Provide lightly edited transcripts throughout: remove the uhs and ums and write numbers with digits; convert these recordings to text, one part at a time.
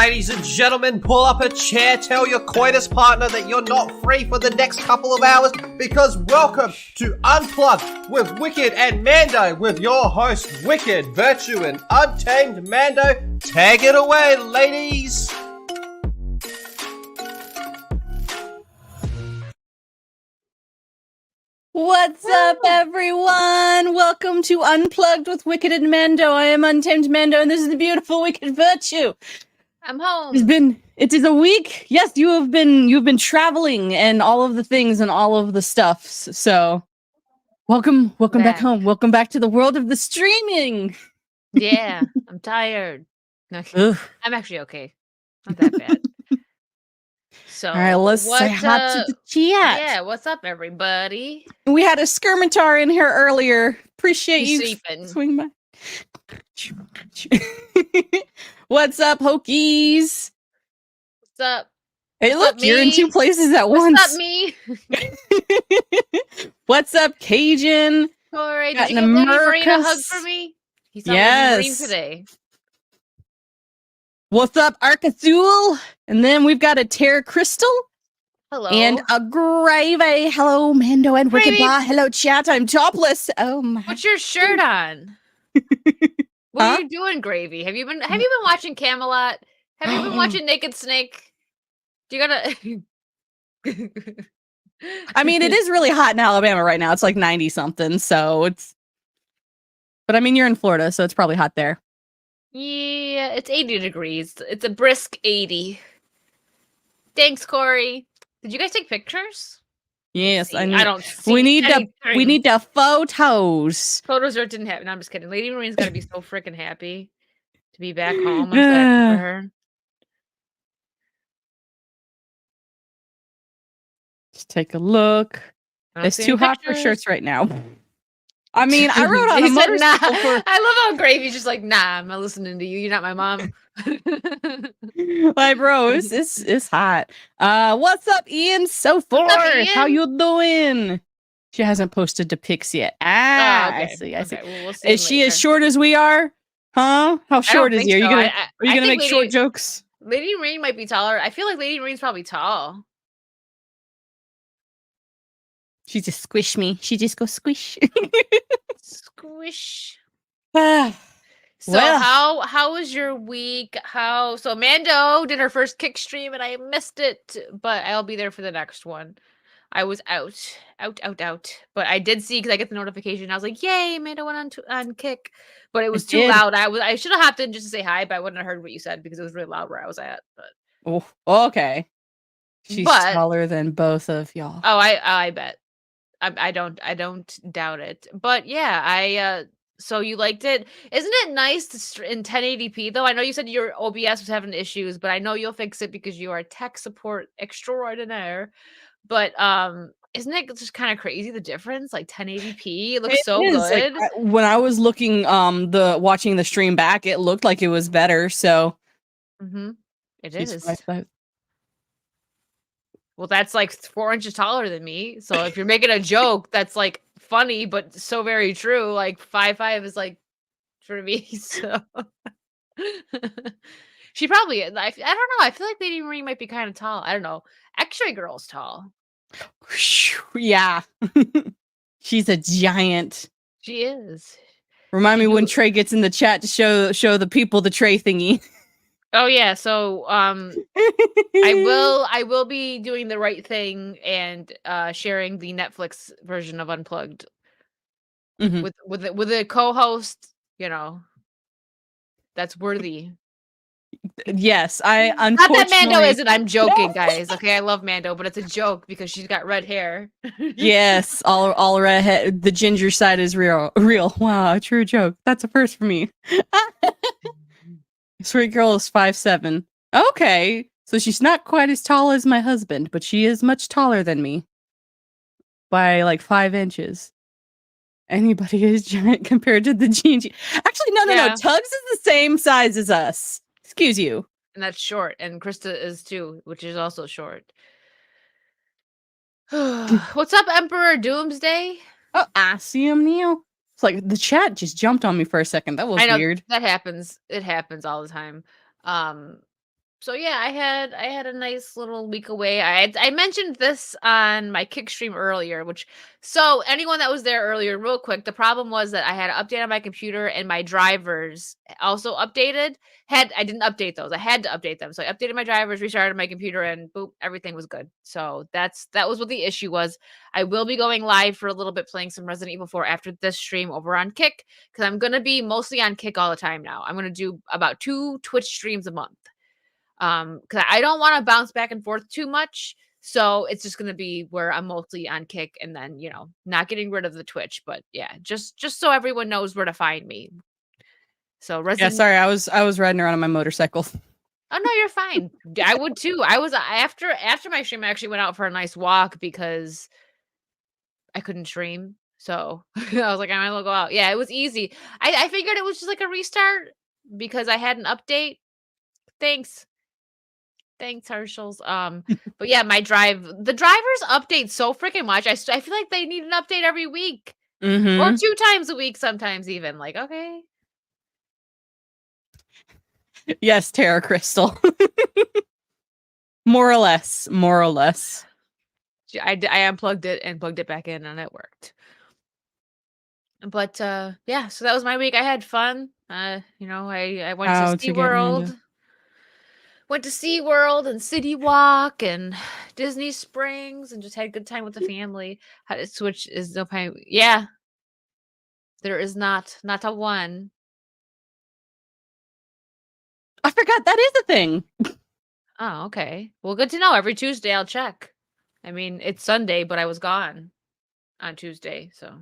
ladies and gentlemen, pull up a chair, tell your coitus partner that you're not free for the next couple of hours, because welcome to Unplugged with Wicked and Mando, with your hosts Wicked, Virtue, and Untamed Mando. Tag it away, ladies! What's up, everyone? Welcome to Unplugged with Wicked and Mando. I am Untamed Mando, and this is the beautiful Wicked Virtue. I'm home. It is a week. Yes, you've been traveling and all of the things and all of the stuff. So, welcome back home. Welcome back to the world of the streaming. Yeah, I'm tired. No, I'm actually okay. Not that bad. So, all right, let's say hi to the chat. Yeah, what's up, everybody? We had a skirmitar in here earlier. Appreciate you sleeping. Swing by. What's up, Hokies? What's up? Hey, What's look, you're in two places at once. What's up, me? What's up, Cajun? Corey, did you give Lady Marina a hug for me? He saw Lady Marina today. What's up, Arcathul? And then we've got a Terra Crystal. Hello. And a Gravy. Hello, Mando and Wicked Blah. Hello, chat. I'm topless. Oh my. What's your shirt on? What are you doing, Gravy? Have you been watching Camelot? Have you been watching Naked Snake? Do you gotta I mean, it is really hot in Alabama right now. It's like 90 something, so it's but I mean you're in Florida, so it's probably hot there. Yeah, it's 80 degrees. It's a brisk 80. Thanks, Corey. Did you guys take pictures? Yes, I don't see we need anything. the photos. Photos or didn't happen. No, I'm just kidding. Lady Marine's gotta be so freaking happy to be back home. I'm so happy for her. Just take a look. It's too hot for shirts right now. I mean, I rode on a motorcycle for... I love how Gravy's just like, nah, I'm not listening to you. You're not my mom. Like, bro, it's hot. What's up, Ian? So far, how you doing? She hasn't posted the pics yet. I see. Okay. Well, we'll see. Is she as short as we are? Huh? How short is he? Are you gonna make short jokes? Lady Marine might be taller. I feel like Lady Marine's probably tall. She just squish me. She just goes squish. Squish. So how was your week? So Mando did her first kick stream and I missed it, but I'll be there for the next one. I was out. But I did see because I get the notification. I was like, "Yay, Mando went on kick," but it was too loud. I should have hopped in just to say hi, but I wouldn't have heard what you said because it was really loud where I was at. But okay, she's taller than both of y'all. Oh, I bet. I don't doubt it. But yeah, so you liked it. Isn't it nice in 1080p though? I know you said your OBS was having issues, but I know you'll fix it because you are tech support extraordinaire. But isn't it just kind of crazy the difference? Like 1080p, it looks so good. Like, when I was looking watching the stream back, it looked like it was better. So it is. Well, that's like 4 inches taller than me. So if you're making a joke, that's like funny, but so very true. Like 5'5" is like for me. So she probably, I don't know. I feel like Lady Marine might be kind of tall. I don't know. X-ray girl's tall. Yeah. She's a giant. She is. Remind me when Trey gets in the chat to show the people the Trey thingy. Oh yeah, so I will be doing the right thing and sharing the Netflix version of Unplugged with a co-host, that's worthy. Yes, I unfortunately not that Mando isn't. I'm joking, guys. Okay, I love Mando, but it's a joke because she's got red hair. Yes, all red hair. The ginger side is real. Wow, a true joke. That's a first for me. Sweet girl is 5'7". Okay, so she's not quite as tall as my husband, but she is much taller than me by like 5 inches. Anybody is giant compared to the GG. Actually, no. Tugs is the same size as us. Excuse you. And that's short, and Krista is too, which is also short. What's up, Emperor Doomsday? Oh, I see him now. It's like the chat just jumped on me for a second. That was weird. That happens. It happens all the time. So yeah, I had a nice little week away. I mentioned this on my kick stream earlier, which so anyone that was there earlier, real quick, the problem was that I had an update on my computer and my drivers also updated. I didn't update those. I had to update them. So I updated my drivers, restarted my computer, and boop, everything was good. So that was what the issue was. I will be going live for a little bit playing some Resident Evil 4 after this stream over on Kick, because I'm gonna be mostly on Kick all the time now. I'm gonna do about 2 Twitch streams a month. Because I don't want to bounce back and forth too much. So it's just gonna be where I'm mostly on Kick and then, not getting rid of the Twitch. But yeah, just so everyone knows where to find me. So Yeah, sorry, I was riding around on my motorcycle. Oh no, you're fine. I would too. I was after my stream, I actually went out for a nice walk because I couldn't stream. So I was like, I might as well go out. Yeah, it was easy. I figured it was just like a restart because I had an update. Thanks, Herschel's. But yeah, the drivers update so freaking much. I feel like they need an update every week or 2 times a week, sometimes even. Like, okay. Yes, Terra Crystal. More or less. I unplugged it and plugged it back in, and it worked. But yeah, so that was my week. I had fun. I went to SeaWorld. Went to SeaWorld and City Walk and Disney Springs and just had a good time with the family. Switch is no pain. Yeah. There is not a one. I forgot that is a thing. Oh, okay. Well, good to know. Every Tuesday I'll check. I mean, it's Sunday, but I was gone on Tuesday, so.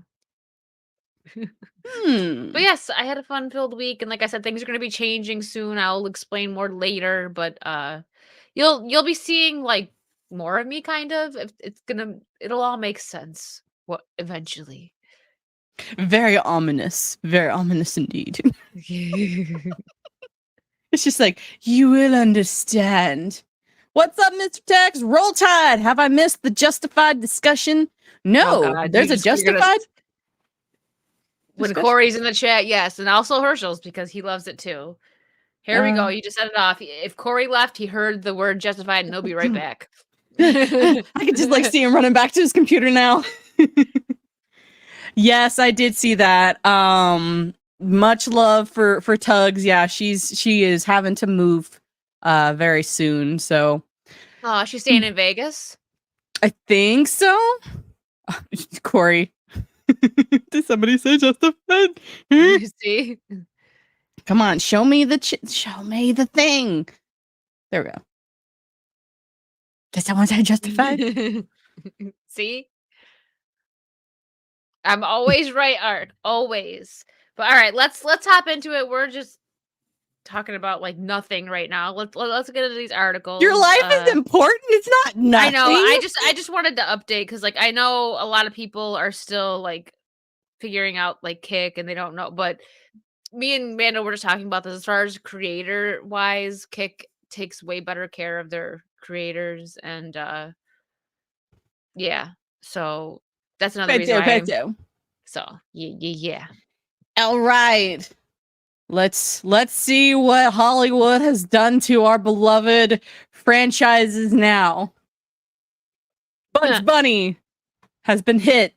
But yes, I had a fun-filled week, and like I said, things are going to be changing soon. I'll explain more later, but you'll be seeing like more of me, kind of. It'll all make sense. What eventually. Very ominous indeed. It's just like, you will understand. What's up, Mr. Tex? Roll Tide. Have I missed the Justified discussion? No, God, there's a Justified. When Corey's in the chat, yes, and also Herschel's because he loves it too. Here we go. You just set it off. If Corey left, he heard the word Justified, and he'll be right back. I could just like see him running back to his computer now. Yes, I did see that. Much love for Tugs. Yeah, she is having to move very soon. So oh, she's staying in Vegas? I think so. Corey. Did somebody say Justified? You see? Come on, show me the thing. There we go. Did someone say Justified? See? I'm always right, Art. Always. But all right, let's hop into it. We're just talking about like nothing right now. Let's get into these articles. Your life is important. It's not nothing. I know. I just wanted to update because like I know a lot of people are still like figuring out like Kick and they don't know. But me and Mando were just talking about this as far as creator wise. Kick takes way better care of their creators and yeah. So that's another reason why. So yeah. All right. Let's see what Hollywood has done to our beloved franchises now. Bugs Bunny has been hit.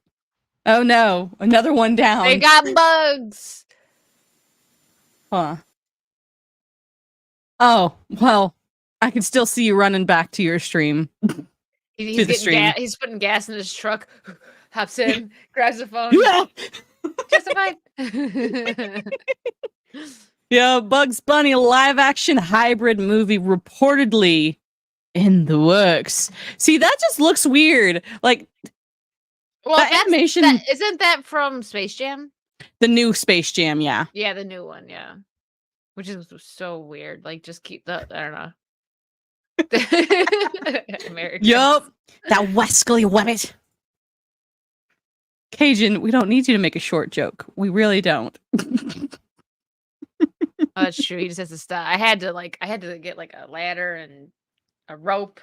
Oh no, another one down. They got bugs. Huh. Oh, well, I can still see you running back to your stream. He's putting gas in his truck, hops in, grabs the phone. Yeah. Justified. Yeah, Bugs Bunny live action hybrid movie reportedly in the works. See, that just looks weird. Like, well, animation isn't that from Space Jam? The new Space Jam, yeah. Yeah, the new one, yeah. Which is so weird. Like, just keep I don't know. Yup. That Wesley Webbit. Cajun, we don't need you to make a short joke. We really don't. Oh, that's true. He just has to stop. I had to get like a ladder and a rope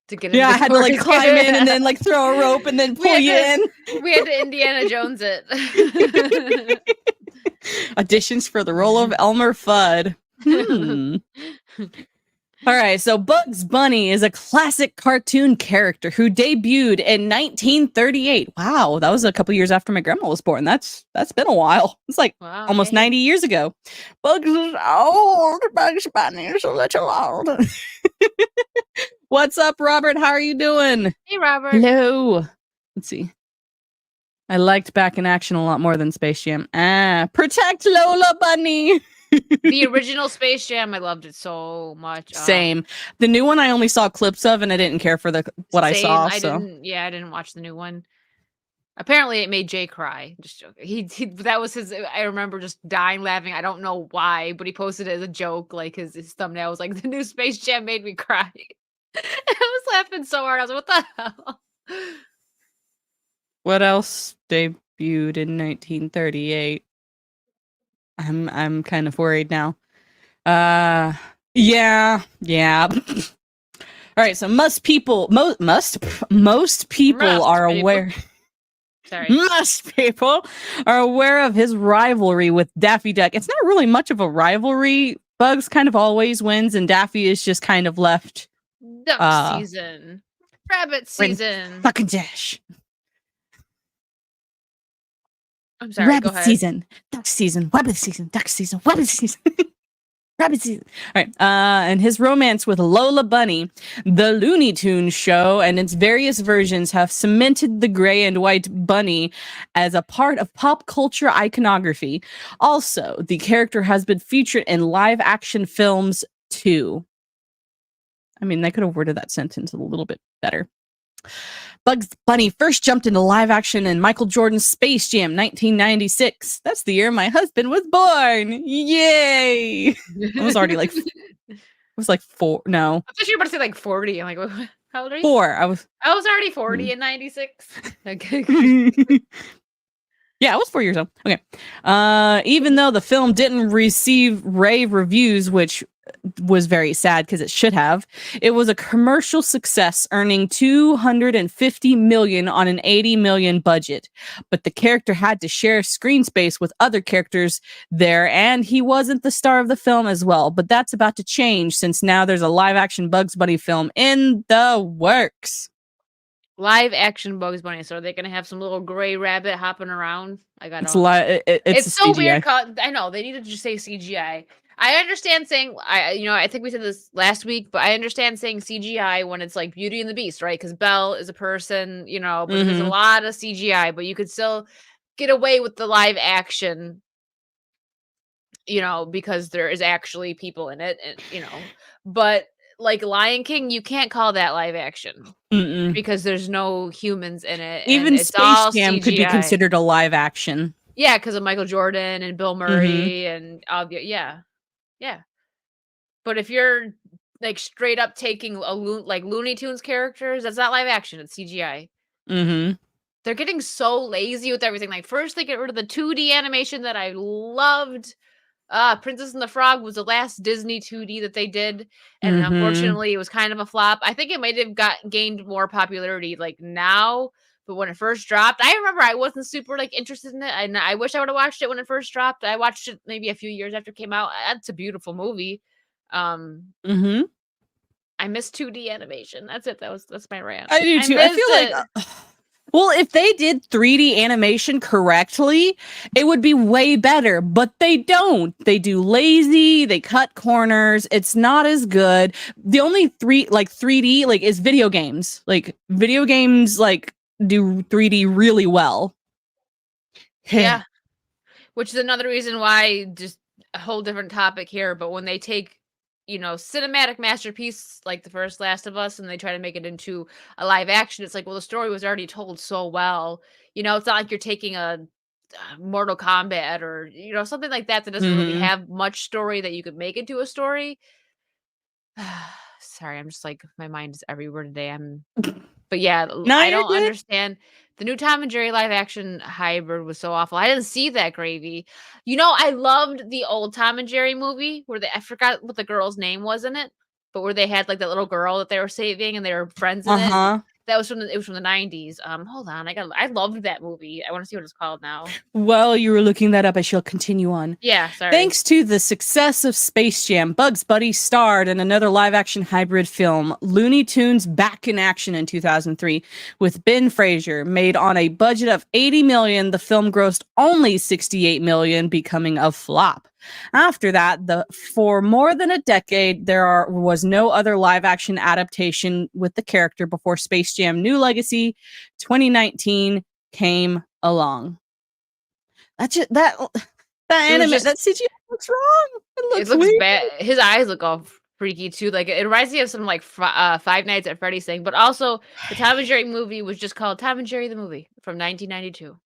to get in. Yeah, I had to like climb in and then like throw a rope and then pull you in. We had to Indiana Jones it. Auditions for the role of Elmer Fudd. All right, so Bugs Bunny is a classic cartoon character who debuted in 1938. Wow, that was a couple years after my grandma was born. That's been a while. It's like Wow, almost yay. 90 years ago. Bugs is old. Bugs Bunny is so little old. What's up, Robert? How are you doing? Hey, Robert. Hello. Let's see. I liked Back in Action a lot more than Space Jam. Protect Lola Bunny. The original Space Jam, I loved it so much. Same. The new one I only saw clips of, and I didn't care for what I saw. I So didn't watch the new one. Apparently, it made Jay cry. Just joking. He that was his. I remember just dying laughing. I don't know why, but he posted it as a joke. Like his thumbnail was like, "The new Space Jam made me cry." I was laughing so hard. I was like, "What the hell?" what else debuted in 1938? I'm kind of worried now. Yeah. All right, so most people are aware. Sorry. Most people are aware of his rivalry with Daffy Duck. It's not really much of a rivalry. Bugs kind of always wins, and Daffy is just kind of left. Duck season, rabbit season. Fucking Dash. I'm sorry. Rabbit Go ahead. season, duck season, rabbit season, duck season, rabbit season. Rabbit season. All right. And his romance with Lola Bunny, the Looney Tunes show, and its various versions have cemented the gray and white bunny as a part of pop culture iconography. Also, the character has been featured in live action films too. I mean, they could have worded that sentence a little bit better. Bugs Bunny first jumped into live action in Michael Jordan's Space Jam 1996. That's the year my husband was born. Yay! I was already like, I was like 4. No, I thought you were about to say like 40. I'm like, how old are you? 4. I was already 40 in 96. Okay. Yeah, I was 4 years old. Okay. Even though the film didn't receive rave reviews, which was very sad because it should have, it was a commercial success, earning $250 million on an $80 million budget. But the character had to share screen space with other characters there, and he wasn't the star of the film as well. But that's about to change since now there's a live-action Bugs Bunny film in the works. Live action Bugs Bunny. So are they gonna have some little gray rabbit hopping around? It's so CGI. Weird. I know they needed to just say CGI. I understand saying I think we said this last week, but I understand saying CGI when it's like Beauty and the Beast, right? Because Belle is a person, but there's a lot of CGI, but you could still get away with the live action, because there is actually people in it, and but like Lion King, you can't call that live action. Because there's no humans in it. Even it's Space all Jam CGI. could be considered a live action. Yeah, because of Michael Jordan and Bill Murray and yeah. But if you're like straight up taking like Looney Tunes characters, that's not live action. It's CGI. They're getting so lazy with everything. Like first they get rid of the 2D animation that I loved. Princess and the Frog was the last Disney 2D that they did, and unfortunately, it was kind of a flop. I think it might have gained more popularity like now, but when it first dropped, I remember I wasn't super like interested in it, and I wish I would have watched it when it first dropped. I watched it maybe a few years after it came out. It's a beautiful movie. I miss 2D animation. That's it. That's my rant. I do too. I feel like. Well, if they did 3D animation correctly, it would be way better, but they don't. They do lazy, they cut corners. It's not as good. The only 3D like is video games. Like video games like do 3D really well. Yeah. Which is another reason why, just a whole different topic here, but when they take cinematic masterpiece like the first Last of Us and they try to make it into a live action, it's like, well, the story was already told so well. It's not like you're taking a Mortal Kombat or something like that doesn't really have much story that you could make into a story. Sorry, I'm just like, my mind is everywhere today. But yeah, I don't understand. The new Tom and Jerry live action hybrid was so awful. I didn't see that gravy. I loved the old Tom and Jerry movie where I forgot what the girl's name was in it, but where they had like that little girl that they were saving and they were friends in it. That was it was from the 90s. Hold on, I loved that movie. I want to see what it's called now. While you were looking that up, I shall continue on. Yeah, sorry. Thanks to the success of Space Jam, Bugs Bunny starred in another live-action hybrid film, Looney Tunes Back in Action in 2003, with Ben Fraser. Made on a budget of $80 million, the film grossed only $68 million, becoming a flop. After that, for more than a decade, there was no other live-action adaptation with the character before Space Jam: New Legacy 2019 came along. That anime, that CGI looks wrong. It looks bad. His eyes look all freaky too. Like it reminds me of some like Five Nights at Freddy's thing. But also, the Tom and Jerry movie was just called Tom and Jerry the movie from 1992.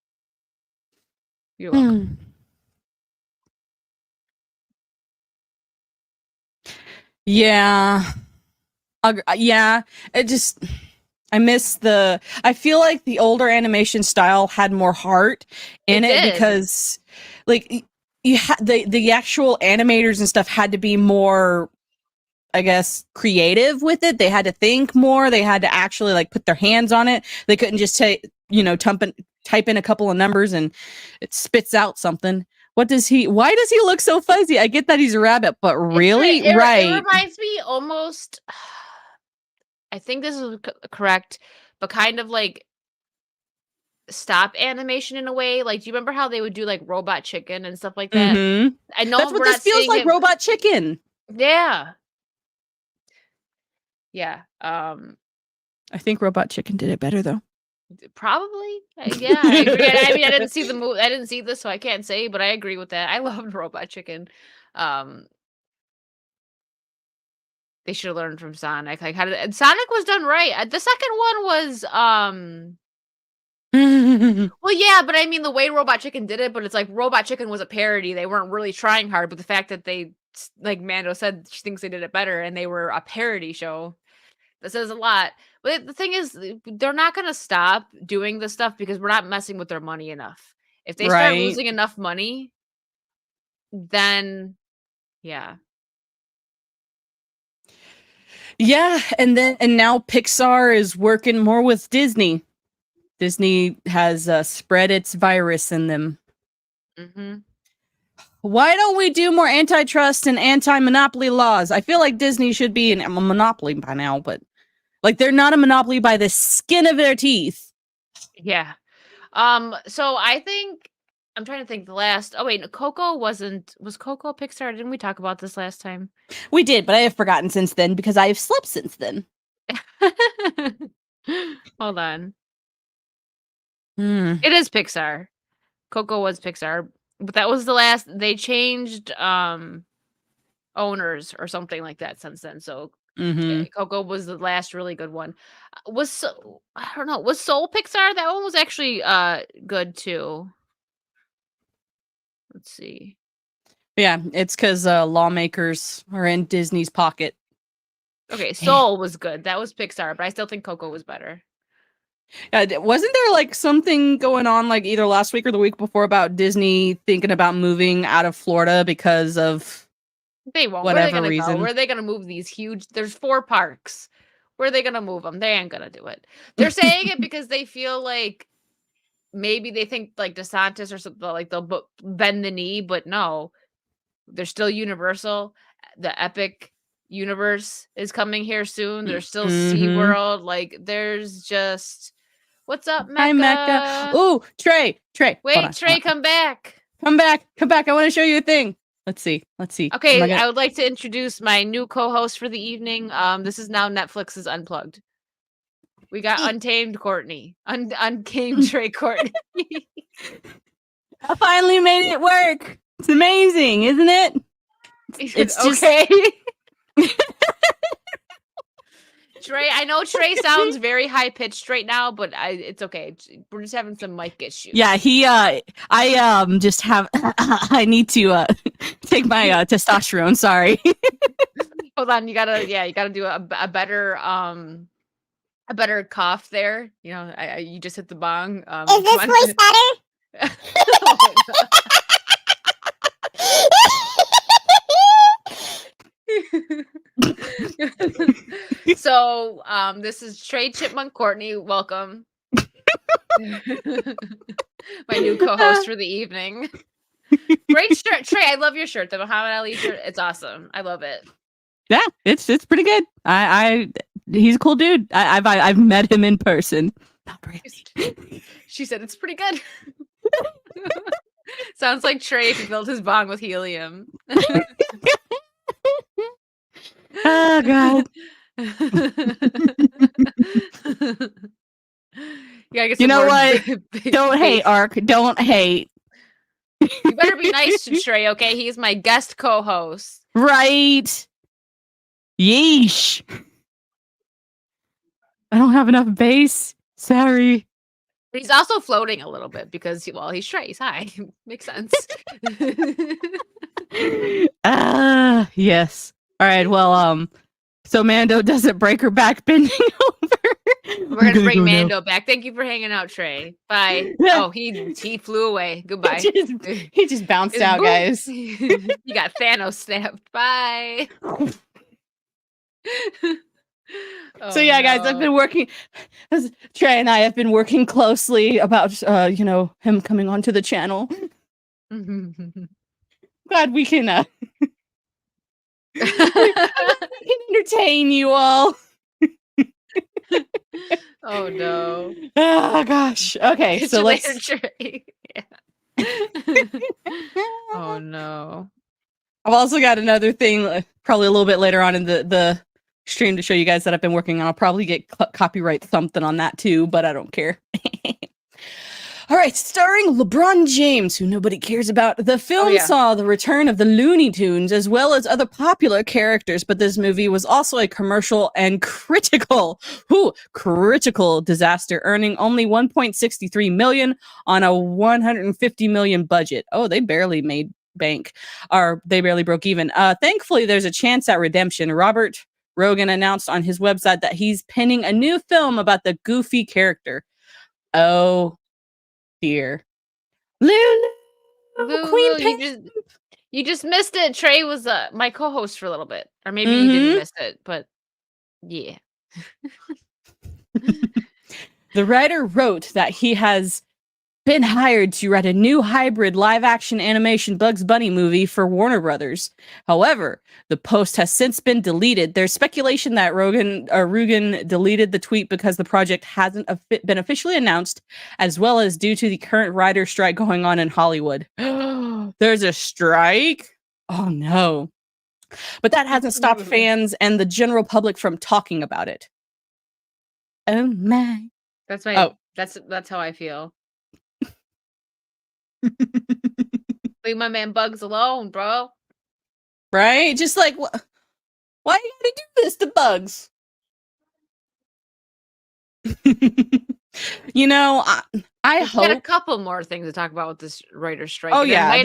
You're welcome. Yeah. Yeah. I miss I feel like the older animation style had more heart in it because like you had the actual animators and stuff had to be more, I guess, creative with it. They had to think more. They had to actually like put their hands on it. They couldn't just type in a couple of numbers and it spits out something. Why does he look so fuzzy? I get that he's a rabbit, but really? It right. It reminds me almost, I think this is correct, but kind of like stop animation in a way. Like, do you remember how they would do like Robot Chicken and stuff like that? Mm-hmm. I know that's what this feels like. Robot Chicken. Yeah. Yeah. I think Robot Chicken did it better though. Probably. Yeah, I agree. I mean, I didn't see the movie. I didn't see this, so I can't say, but I agree with that. I loved Robot Chicken. They should have learned from Sonic. Like, and Sonic was done right. The second one was, well, yeah, but I mean, the way Robot Chicken did it, but it's like Robot Chicken was a parody. They weren't really trying hard, but the fact that they, like Mando said, she thinks they did it better, and they were a parody show. That says a lot. But the thing is, they're not going to stop doing this stuff because we're not messing with their money enough. If they start losing enough money, then yeah. Yeah, and now Pixar is working more with Disney. Disney has spread its virus in them. Mm-hmm. Why don't we do more antitrust and anti-monopoly laws? I feel like Disney should be a monopoly by now, but like they're not a monopoly by the skin of their teeth. Yeah. So I think I'm trying to think oh wait, Coco was Coco Pixar? Didn't we talk about this last time? We did, but I have forgotten since then because I have slept since then. Hold on. It is Pixar. Coco was Pixar, but that was the last. They changed owners or something like that since then. So Coco was the last really good one. I don't know. Was Soul Pixar? That one was actually good too. Let's see. Yeah, it's because lawmakers are in Disney's pocket. Okay, Soul was good. That was Pixar, but I still think Coco was better. Wasn't there like something going on like either last week or the week before about Disney thinking about moving out of Florida because of they won't. Whatever reason? Where are they gonna move these huge? There's 4 parks. Where are they gonna move them? They ain't gonna do it. They're saying it because they feel like maybe they think like DeSantis or something like they'll bend the knee, but no, they're still Universal. The Epic universe is coming here soon. There's still SeaWorld. Like there's just what's up, Mecca? Hi, Mecca. Ooh, Trey. Wait, Trey, come back. Come back. I want to show you a thing. Let's see. Okay, I would like to introduce my new co-host for the evening. This is now Netflix's Unplugged. We got Untamed Courtney. Untamed Trey Courtney. I finally made it work. It's amazing, isn't it? It's okay. Trey, I know Trey sounds very high pitched right now, but it's okay. We're just having some mic issues. Yeah, I just have I need to take my testosterone. Sorry. Hold on, you gotta do a better cough there. You know, you just hit the bong. Is this voice better? So, this is Trey Chipmunk Courtney. Welcome. My new co-host for the evening. Great shirt, Trey. I love your shirt, the Muhammad Ali shirt. It's awesome. I love it. Yeah, it's pretty good. He's a cool dude. I've met him in person. Not really. She said it's pretty good. Sounds like Trey if he filled his bong with helium. Oh God. You know what? Don't hate, Ark. Don't hate. You better be nice to Trey, okay? He's my guest co-host. Right. Yeesh. I don't have enough bass. Sorry. He's also floating a little bit because, he's Trey. He's high. Makes sense. Yes. All right. Well, so Mando doesn't break her back bending over. We're gonna bring Mando back. Thank you for hanging out, Trey. Bye. Oh, he flew away. Goodbye. He just bounced out, guys. You got Thanos snapped. Bye. So yeah, guys, I've been working. Trey and I have been working closely about, him coming onto the channel. Glad we can, we can entertain you all. Oh no! Oh gosh. Okay, Catch so you let's. later, Trey. Oh no! I've also got another thing, probably a little bit later on in the stream to show you guys that I've been working on. I'll probably get copyright something on that too, but I don't care. All right, starring LeBron James, who nobody cares about. The film saw the return of the Looney Tunes as well as other popular characters, but this movie was also a commercial and critical disaster, earning only $1.63 million on a $150 million budget. Oh, they barely made bank, or they barely broke even. Thankfully, there's a chance at redemption. Robert Rogan announced on his website that he's penning a new film about the Goofy character. Oh dear. Lulu, Queen you just missed it. Trey was my co-host for a little bit, or maybe you didn't miss it, but yeah. The writer wrote that he has been hired to write a new hybrid live-action animation Bugs Bunny movie for Warner Brothers. However, the post has since been deleted. There's speculation that Rogan deleted the tweet because the project hasn't been officially announced, as well as due to the current writer strike going on in Hollywood. There's a strike? Oh no. But that hasn't stopped fans and the general public from talking about it. Oh my. That's how I feel. Leave my man Bugs alone, bro. Right? Just like, why you gotta do this to Bugs? I hope. Got a couple more things to talk about with this writer's strike. Oh yeah, it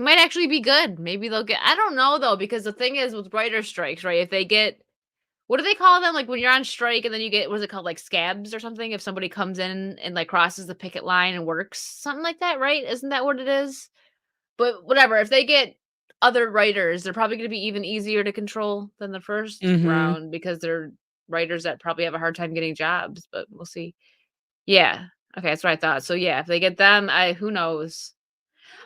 might actually be good. Maybe they'll get. I don't know though, because the thing is with writer's strikes, right? If they get, what do they call them? Like when you're on strike and then you get, what is it called? Like scabs or something? If somebody comes in and like crosses the picket line and works, something like that, right? Isn't that what it is? But whatever, if they get other writers, they're probably going to be even easier to control than the first round because they're writers that probably have a hard time getting jobs, but we'll see. Yeah. Okay, that's what I thought. So yeah, if they get them, who knows?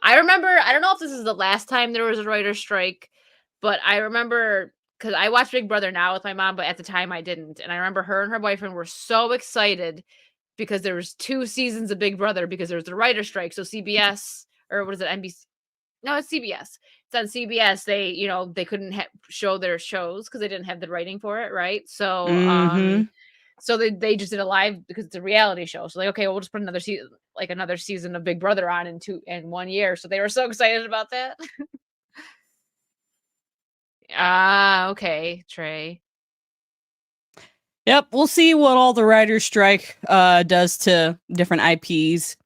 I remember, I don't know if this is the last time there was a writer's strike, but I remember, because I watch Big Brother now with my mom, but at the time I didn't. And I remember her and her boyfriend were so excited because there was 2 seasons of Big Brother because there was the writer's strike. So CBS, or what is it, NBC? No, it's CBS. It's on CBS. They couldn't show their shows because they didn't have the writing for it, right? So, so they just did a live because it's a reality show. So okay, we'll just put another season of Big Brother on in 1 year. So they were so excited about that. Okay, Trey. Yep, we'll see what all the writer's strike does to different IPs.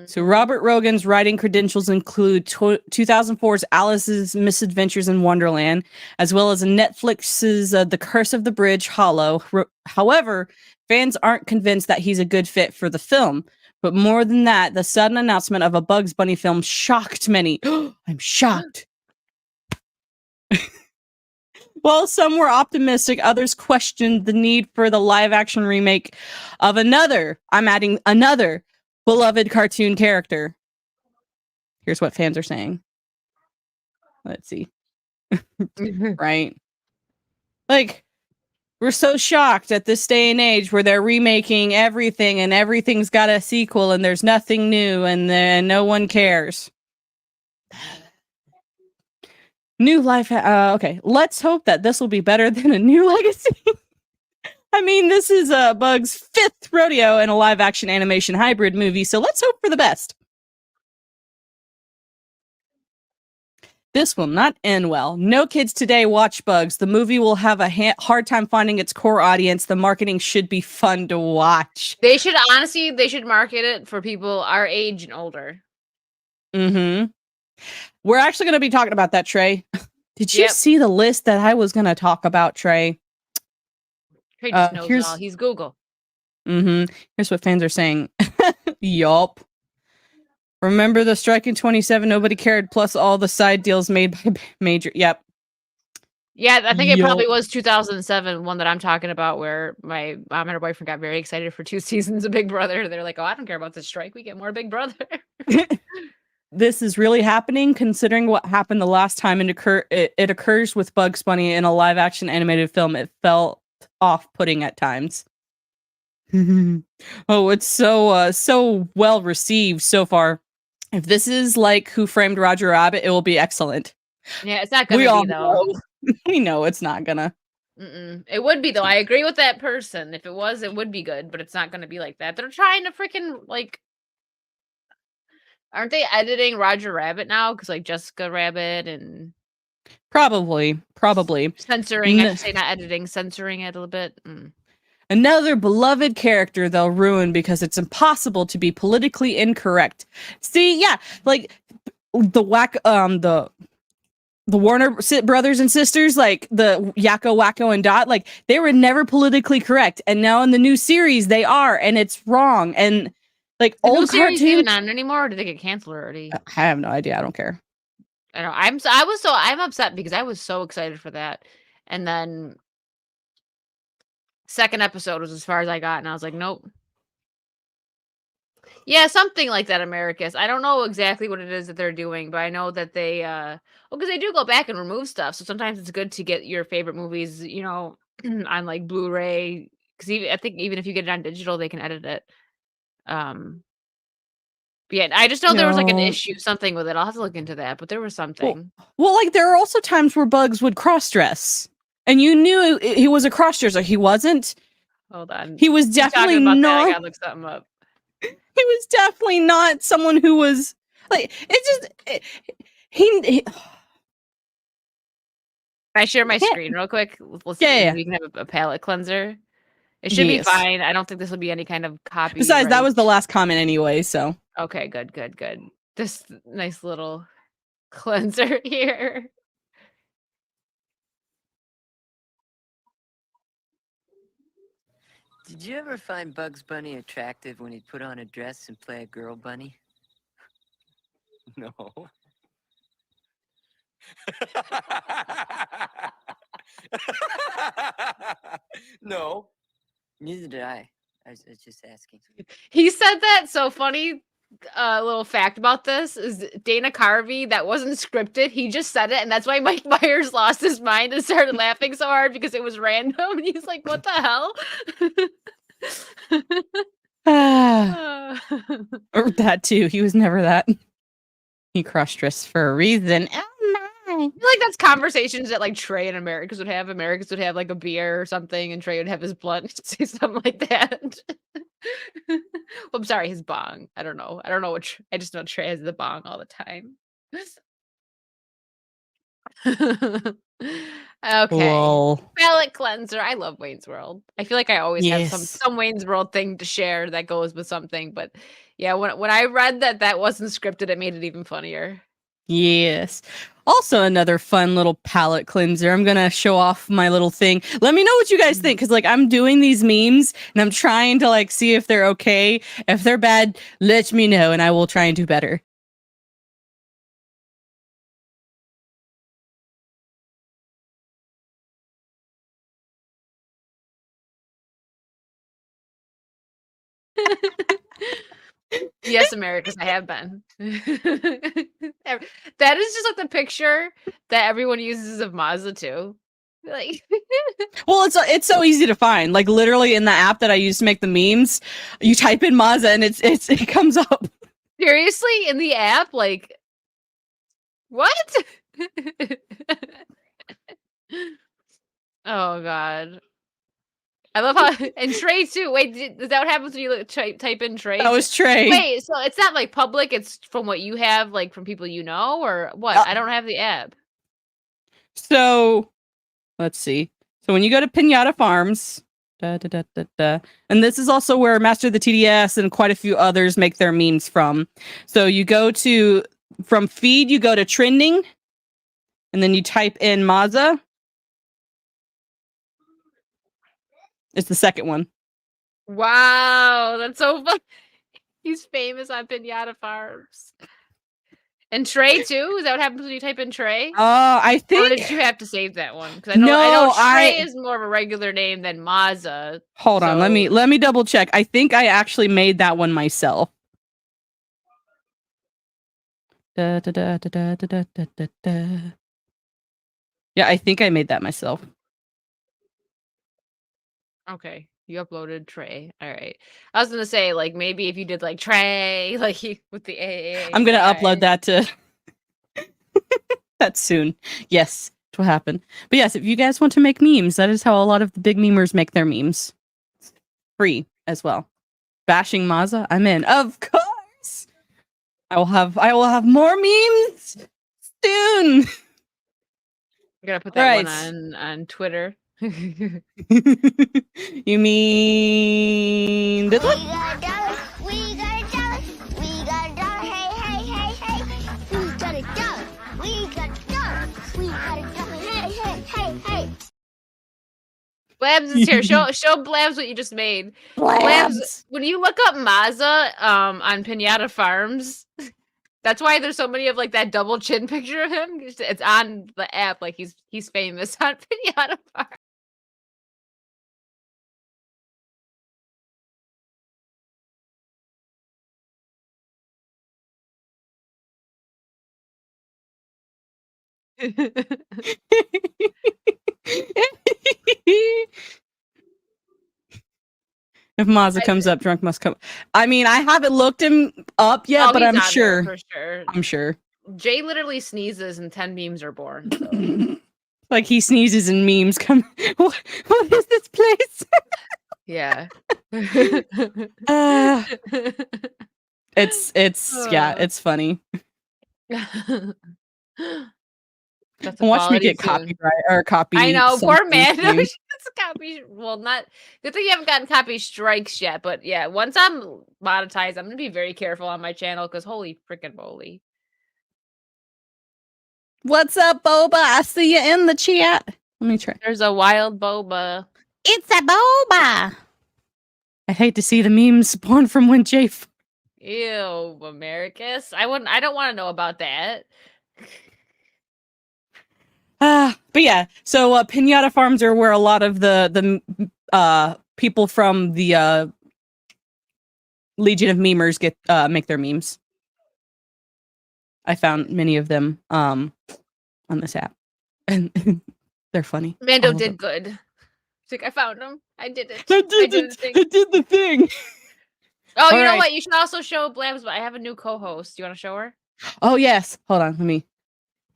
So Robert Rogan's writing credentials include 2004's Alice's Misadventures in Wonderland, as well as Netflix's The Curse of the Bridge, Hollow. However, fans aren't convinced that he's a good fit for the film. But more than that, the sudden announcement of a Bugs Bunny film shocked many. I'm shocked. While some were optimistic, others questioned the need for the live-action remake of another, I'm adding another, beloved cartoon character. Here's what fans are saying. Let's see. Right? Like, we're so shocked at this day and age where they're remaking everything and everything's got a sequel and there's nothing new and then no one cares. New life. Okay, let's hope that this will be better than a new legacy. I mean, this is Bug's 5th rodeo in a live-action animation hybrid movie, so let's hope for the best. This will not end well. No kids today watch Bugs. The movie will have a hard time finding its core audience. The marketing should be fun to watch. They should market it for people our age and older. Mm-hmm. We're actually going to be talking about that, Trey. Did you see the list that I was going to talk about, Trey? Trey just knows all. He's Google. Mm-hmm. Here's what fans are saying. Yup. Remember the strike in 27? Nobody cared. Plus all the side deals made by major. Yep. Yeah, I think it probably was 2007, one that I'm talking about, where my mom and her boyfriend got very excited for 2 seasons of Big Brother. They're like, oh, I don't care about this strike. We get more Big Brother. This is really happening, considering what happened the last time it occurs with Bugs Bunny in a live-action animated film. It felt off-putting at times. Oh, it's so well received so far. If this is like Who Framed Roger Rabbit, it will be excellent. Yeah, it's not gonna be though. We know it's not gonna. It would be though. I agree with that person. If it was, it would be good, but it's not gonna be like that. They're trying to freaking like. Aren't they editing Roger Rabbit now? Because like Jessica Rabbit and probably censoring. I should say not editing, censoring it a little bit. Another beloved character they'll ruin because it's impossible to be politically incorrect. See, yeah, like the Warner brothers and sisters, like the Yakko, Wacko, and Dot, like they were never politically correct, and now in the new series they are, and it's wrong. And like old cartoons even on anymore, or did they get canceled already? I have no idea. I don't care. I know. I'm upset because I was so excited for that, and then. Second episode was as far as I got, and I was like, nope. Yeah, something like that, Americus. I don't know exactly what it is that they're doing, but I know that they, because they do go back and remove stuff. So sometimes it's good to get your favorite movies, on like Blu-ray. Because I think even if you get it on digital, they can edit it. But yeah, I just know there was like an issue, something with it. I'll have to look into that, but there was something. Well, like there are also times where Bugs would cross-dress. And you knew he was a cross-dresser. He wasn't. Hold on. He was definitely not. I gotta look something up. He was definitely not someone who was like. He Can I share my screen real quick? Let's see if we can have a palette cleanser. It should be fine. I don't think this will be any kind of copy. Besides, that was the last comment anyway. So okay, good. This nice little cleanser here. Did you ever find Bugs Bunny attractive when he'd put on a dress and play a girl bunny? No. No. Neither did I. I was just asking. He said that so funny. Little fact about this is Dana Carvey, that wasn't scripted. He just said it, and that's why Mike Myers lost his mind and started laughing so hard because it was random. And he's like, "What the hell?" Or that too. He was never that. He cross-dressed for a reason. Oh my! I feel like that's conversations that like Trey and Americans would have. Americans would have like a beer or something, and Trey would have his blunt, say something like that. Well, I'm sorry, his bong. I don't know what. I just know Trey has the bong all the time. Okay. Whoa. Palette cleanser. I love Wayne's World. I feel like I always have some Wayne's World thing to share that goes with something. But yeah, when I read that wasn't scripted, it made it even funnier. Yes. Also another fun little palette cleanser. I'm going to show off my little thing. Let me know what you guys think, because like I'm doing these memes and I'm trying to like see if they're okay. If they're bad, let me know and I will try and do better. Yes, Americus, I have been. That is just like the picture that everyone uses of Mazda too. Like, Well, it's so easy to find. Like literally in the app that I use to make the memes, you type in Mazda and it comes up. seriously, in the app, like, what? Oh god. I love how and Trey too. Wait, is that what happens when you type in Trey? That was Trey. Wait, so it's not like public, it's from what you have, like from people you know, or what? I don't have the app. So let's see. So when you go to Pinata Farms, and this is also where Master of the TDS and quite a few others make their memes from. So you go to from feed, you go to trending, and then you type in Mazda. It's the second one. Wow, that's so fun. He's famous on Pinata Farms. And Trey too? Is that what happens when you type in Trey? I think. Or did you have to save that one? Because I know Trey is more of a regular name than Mazda. Hold on, let me double check. I think I actually made that one myself. Yeah, I think I made that myself. Okay, you uploaded Trey. All right. I was gonna say, like, maybe if you did like Trey, like with the A. I'm gonna upload that to that soon. Yes, it will happen. But yes, if you guys want to make memes, that is how a lot of the big memers make their memes. Free as well. Bashing Mazda, I'm in. Of course. I will have more memes soon. I'm gonna put that one on Twitter. You mean this one? We got a dollar, we got a dollar, we got a dollar, hey, hey, hey, hey. We got a dollar, we got a dollar, we got a dollar, hey, hey, hey, hey. Blabs is here. Show Blabs what you just made. Blabs, when you look up Mazda on Pinata Farms, that's why there's so many of like that double chin picture of him. It's on the app, like he's famous on Pinata Farms. If Mazda comes up, drunk must come. I mean, I haven't looked him up yet, but I'm sure. For sure. I'm sure. Jay literally sneezes and 10 memes are born. So. Like he sneezes and memes come. What is this place? Yeah. It's funny. Watch me get copyright or copy. I know, poor Mando. Soon. Copy. Well, not good thing you haven't gotten copy strikes yet, but yeah, once I'm monetized, I'm gonna be very careful on my channel because holy freaking moly. What's up, Boba? I see you in the chat. Let me try. There's a wild boba. It's a boba. I hate to see the memes born from when Jay. Ew, Americus. I don't want to know about that. But yeah, so Pinata Farms are where a lot of the people from the Legion of Memers get make their memes. I found many of them on this app, and they're funny. Mando did good. It's like I found them. I did it. I did the thing. Oh, you know what? You should also show Blabs, but I have a new co-host. Do you want to show her? Oh yes. Hold on. Let me.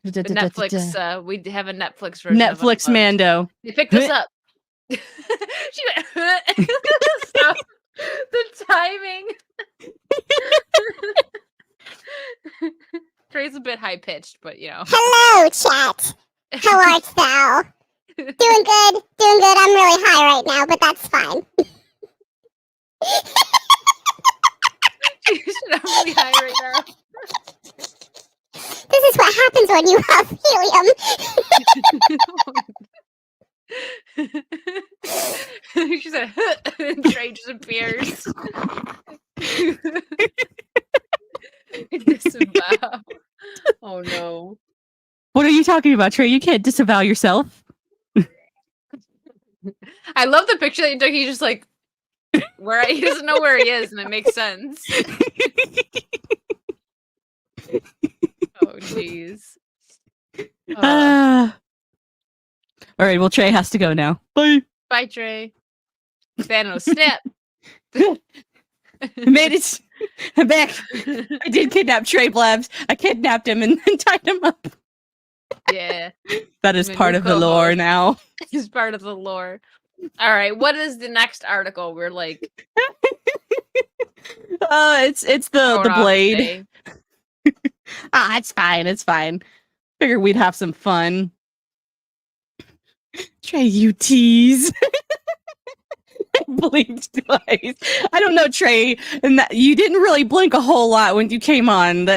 The Netflix. We have a Netflix version. Netflix Mando. They picked us up. She went. Stop. The timing. Trey's a bit high pitched, but you know. Hello, chat. How art thou? Doing good. I'm really high right now, but that's fine. She's really high right now. This is what happens when you have helium. She said, and Trey just appears. Disavow. Oh no. What are you talking about, Trey? You can't disavow yourself. I love the picture that you took. He's just like, Where he doesn't know where he is, and it makes sense. Oh, jeez. All right, well, Trey has to go now. Bye. Bye, Trey. Thanos, snap. I made it. I'm back. I did kidnap Trey Blabs. I kidnapped him and then tied him up. Yeah. That is My part new of the lore co-host. now. It's part of the lore. All right, what is the next article? We're like It's the going off blade. today. It's fine. It's fine. Figured we'd have some fun. Trey, you tease. Blinked twice. I don't know, Trey, and that, you didn't really blink a whole lot when you came on.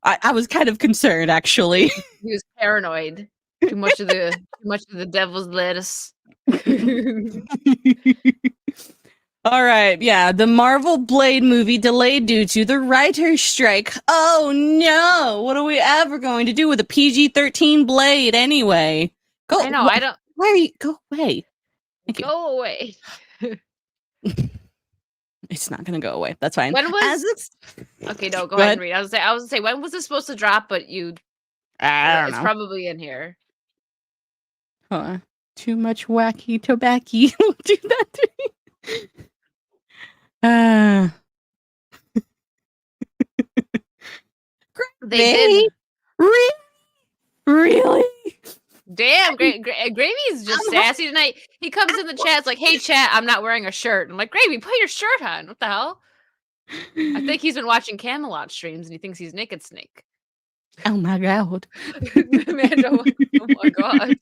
I was kind of concerned, actually. He was paranoid. Too much of the devil's lettuce. All right, yeah, the Marvel Blade movie delayed due to the writer's strike. Oh no! What are we ever going to do with a PG-13 Blade anyway? Go. I know. I don't. Why are you? Go away. Thank you. Go away. It's not gonna go away. That's fine. When was? As it's, Okay, no. Go Go ahead ahead. and read. I was gonna say when was it supposed to drop? But I don't it's know. probably in here. Too much wacky tobacco. Do that to me. They did. Really? Damn, Gravy's just sassy tonight. He comes in the chat, it's like, "Hey, chat, I'm not wearing a shirt." I'm like, "Gravy, put your shirt on." What the hell? I think he's been watching Camelot streams and he thinks he's Naked Snake. Oh my god. Mando, oh my god.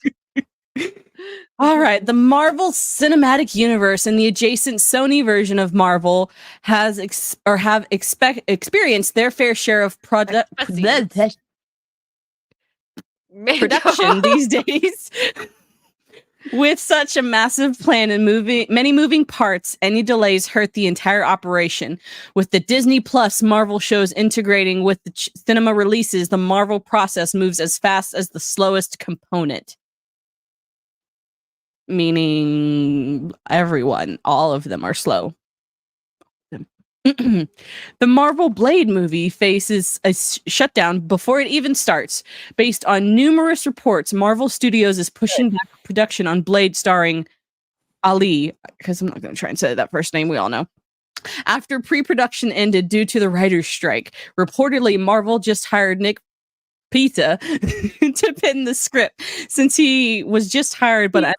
All right, the Marvel Cinematic Universe and the adjacent Sony version of Marvel have experienced their fair share of Mando. production these days. With such a massive plan and many moving parts, any delays hurt the entire operation. With the Disney Plus Marvel shows integrating with the cinema releases, the Marvel process moves as fast as the slowest component. Meaning everyone, all of them are slow. The Marvel Blade movie faces a shutdown before it even starts. Based on numerous reports, Marvel Studios is pushing back production on Blade starring Ali, because I'm not going to try and say that first name, we all know. After pre-production ended due to the writer's strike, reportedly Marvel just hired Nick Pizza to pen the script, since he was just hired, but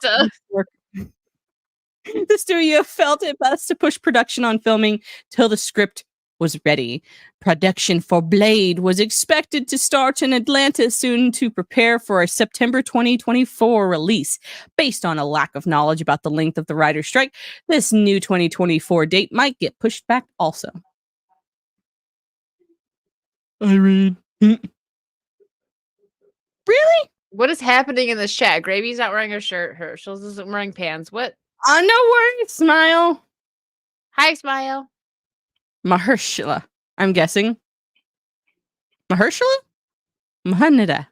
the studio felt it best to push production on filming till the script was ready. Production for Blade was expected to start in Atlanta soon to prepare for a September 2024 release. Based on a lack of knowledge about the length of the writer's strike, this new 2024 date might get pushed back also. I read. Really? What is happening in this chat? Gravy's not wearing a shirt. Herschel's isn't wearing pants. What? No worries, Smile. Hi, Smile. Mahershala, I'm guessing. Mahershala? Mahanada.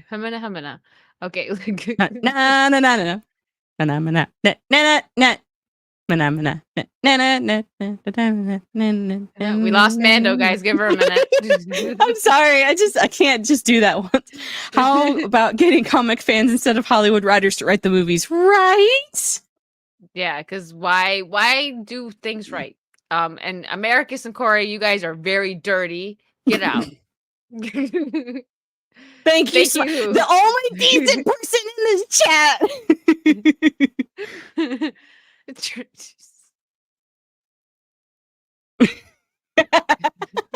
Humana. Okay. Na na na na na na na na na na na. We lost Mando, guys. Give her a minute. I'm sorry. I can't just do that once. How about getting comic fans instead of Hollywood writers to write the movies, right? Yeah, because why do things right? And Americus and Corey, you guys are very dirty. Get out. Thank you. Thank you. The only decent person in this chat.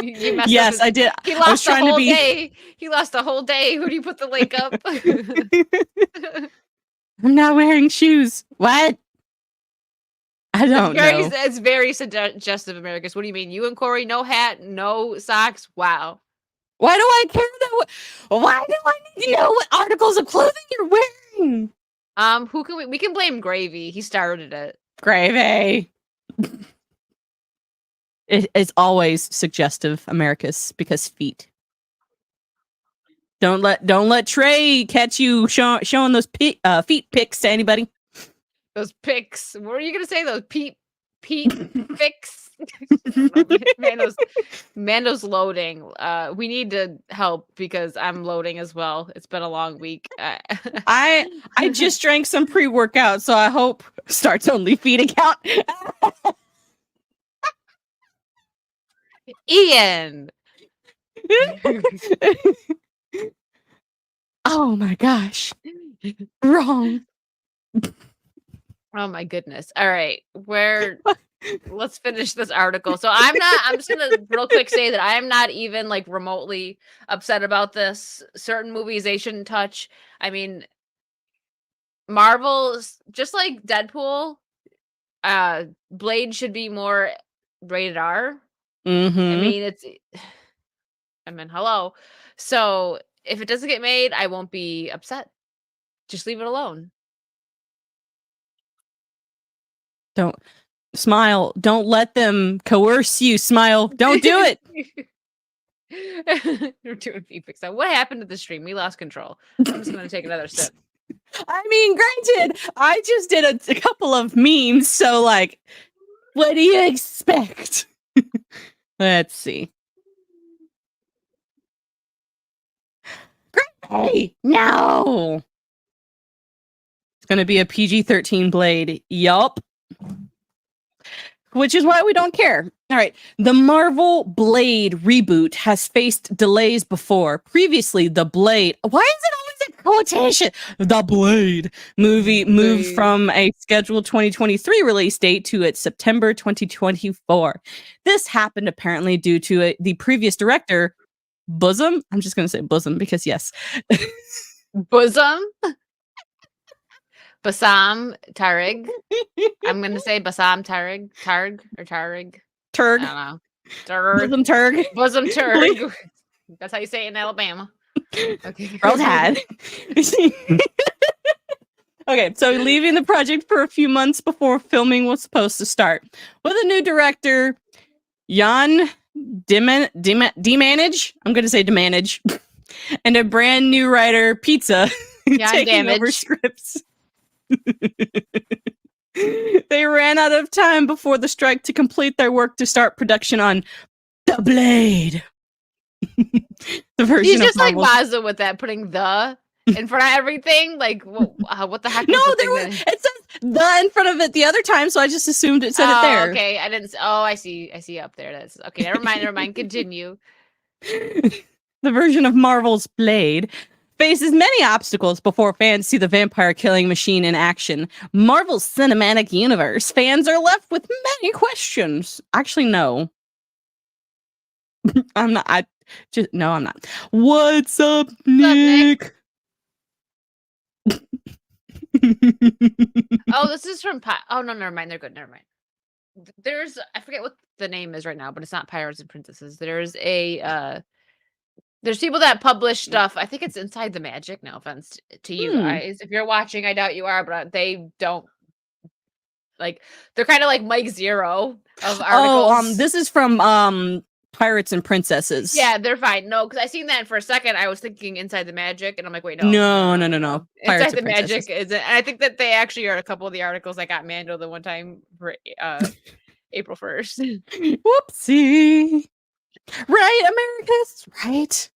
You messed Yes, up I did. He I was lost a trying to whole be. day. He lost a whole day. Who do you put the link up? I'm not wearing shoes. What? I don't know. It's very suggestive, Americus. What do you mean? You and Corey, no hat, no socks. Wow. Why do I care that? Why do I need to know what articles of clothing you're wearing? Who can we can blame Gravy. He started it. Gravy. It is always suggestive, Americus, because feet. Don't let Trey catch you showing those feet pics to anybody. Those pics. What were you gonna say? Those Pete pics. Mando's loading. We need to help because I'm loading as well. It's been a long week. I just drank some pre-workout, so I hope starts only feed account. Ian. Oh my gosh. Wrong. Oh my goodness. All right. Let's finish this article. So I'm just gonna real quick say that I am not even like remotely upset about this. Certain movies they shouldn't touch. I mean, Marvel's just like Deadpool, Blade should be more rated R. Mm-hmm. Hello. So if it doesn't get made, I won't be upset. Just leave it alone. Don't smile. Don't let them coerce you. Smile. Don't do it. We're doing feedback. So what happened to the stream? We lost control. I'm just going to take another sip. I mean, granted, I just did a couple of memes, so like, what do you expect? Let's see. Hey, no! It's gonna be a PG-13 Blade. Yup. Which is why we don't care. All right. The Marvel Blade reboot has faced delays before. Previously, the Blade... Why is it always a quotation? The Blade movie moved from a scheduled 2023 release date to its September 2024. This happened apparently due to the previous director, Bosom. I'm just going to say Bosom because yes. Bosom? Bassam Tarig. I'm gonna say Bassam Tarig. Targ or Tarig. Turg. I don't know. Turg. Bosom Turg. Bosom Turg. That's how you say it in Alabama. Okay. Girls had. Okay, so leaving the project for a few months before filming was supposed to start. With a new director, Jan Demanage. I'm gonna say Demanage. And a brand new writer, Pizza, taking over scripts. They ran out of time before the strike to complete their work to start production on The Blade. The version He's just of Marvel's... like Mazda with that, putting the in front of everything. Like, what the heck? No, it says the in front of it the other time, so I just assumed it said it there. Okay, I didn't. Oh, I see up there. That's okay. Never mind. Continue. The version of Marvel's Blade faces many obstacles before fans see the vampire killing machine in action. Marvel's cinematic universe fans are left with many questions. Actually, no. I'm not. I'm not. What's up, Nick? Oh, this is from oh no, never mind. They're good. Never mind. I forget what the name is right now, but it's not Pirates and Princesses. There's people that publish stuff. I think it's Inside the Magic. No offense to you guys. If you're watching, I doubt you are, but they don't like. They're kind of like Mike Zero of articles. Oh, this is from Pirates and Princesses. Yeah, they're fine. No, because I seen that for a second. I was thinking Inside the Magic, and I'm like, wait, no. Inside the Magic is it? And I think that they actually are a couple of the articles I got Mando the one time for April 1st. Whoopsie. Right, Americus? Right.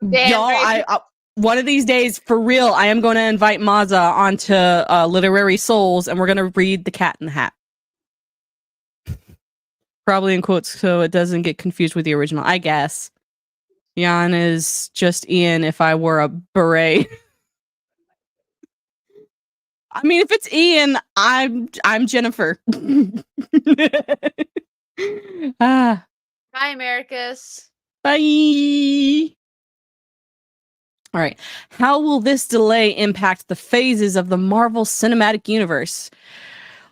Y'all, one of these days, for real, I am going to invite Maza onto Literary Souls, and we're going to read The Cat in the Hat. Probably in quotes, so it doesn't get confused with the original, I guess. Jan is just Ian if I wore a beret. I mean, if it's Ian, I'm Jennifer. Bye, Americus. Bye. All right. How will this delay impact the phases of the Marvel Cinematic Universe?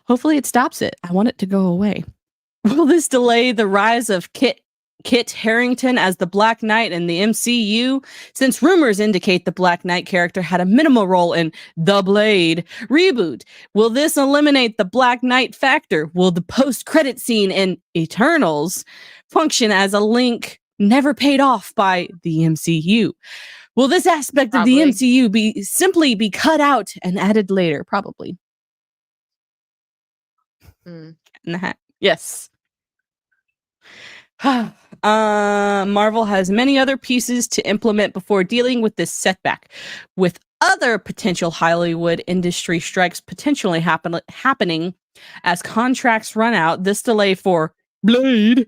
Hopefully it stops it. I want it to go away. Will this delay the rise of Kit Harington as the Black Knight in the MCU? Since rumors indicate the Black Knight character had a minimal role in The Blade reboot, will this eliminate the Black Knight factor? Will the post-credit scene in Eternals function as a link never paid off by the MCU? Will this aspect of the Probably. MCU simply be cut out and added later? Probably. Mm. In the hat. Yes. Marvel has many other pieces to implement before dealing with this setback, with other potential Hollywood industry strikes potentially happening as contracts run out. This delay for Blade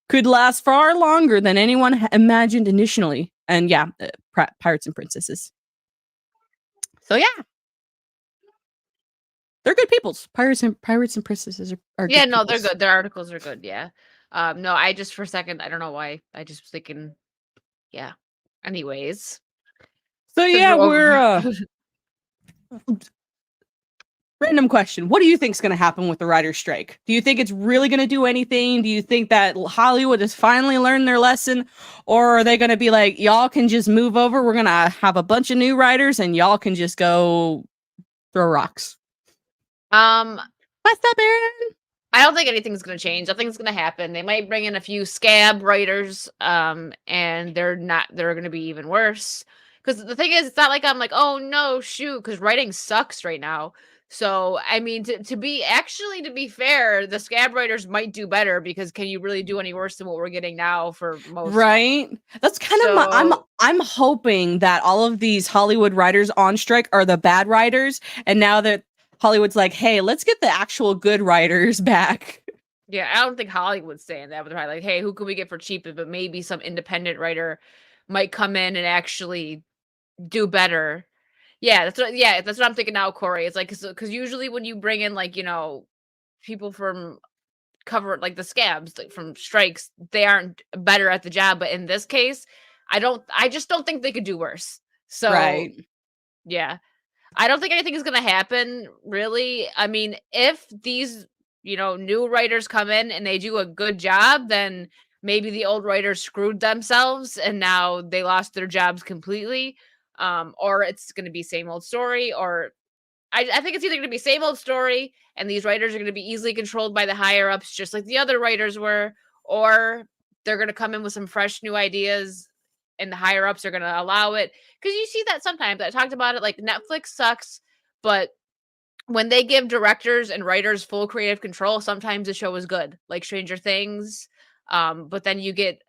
could last far longer than anyone imagined initially. And yeah, Pirates and Princesses. So yeah, they're good peoples. Pirates and Princesses are Yeah, good no, they're peoples. good. Their articles are good. Yeah. No, I just for a second, I don't know why. I just was thinking, yeah. Anyways, So since yeah, we're over. we're random question. What do you think is going to happen with the writer's strike? Do you think it's really going to do anything? Do you think that Hollywood has finally learned their lesson? Or are they going to be like, y'all can just move over? We're going to have a bunch of new writers and y'all can just go throw rocks. What's up, Aaron? I don't think anything's gonna change. Nothing's gonna happen. They might bring in a few scab writers, and they're gonna be even worse. Because the thing is, it's not like I'm like, oh no, shoot, because writing sucks right now. So I mean, to be fair, the scab writers might do better because can you really do any worse than what we're getting now for most? Right? That's kind of So I'm hoping that all of these Hollywood writers on strike are the bad writers, and now that Hollywood's like, hey, let's get the actual good writers back. yeah, I don't think Hollywood's saying that, but they're like, hey, who can we get for cheap? But maybe some independent writer might come in and actually do better. Yeah, that's what I'm thinking now, Corey. It's like because usually when you bring in like people from like the scabs like from strikes, they aren't better at the job. But in this case, I just don't think they could do worse. So Right. yeah, I don't think anything is gonna happen really. I mean, if these new writers come in and they do a good job, then maybe the old writers screwed themselves and now they lost their jobs completely. Or it's going to be same old story, or I think it's either going to be same old story and these writers are going to be easily controlled by the higher ups, just like the other writers were, or they're going to come in with some fresh new ideas and the higher ups are going to allow it. Because you see that sometimes. I talked about it, like Netflix sucks, but when they give directors and writers full creative control, sometimes the show is good, like Stranger Things. But then you get,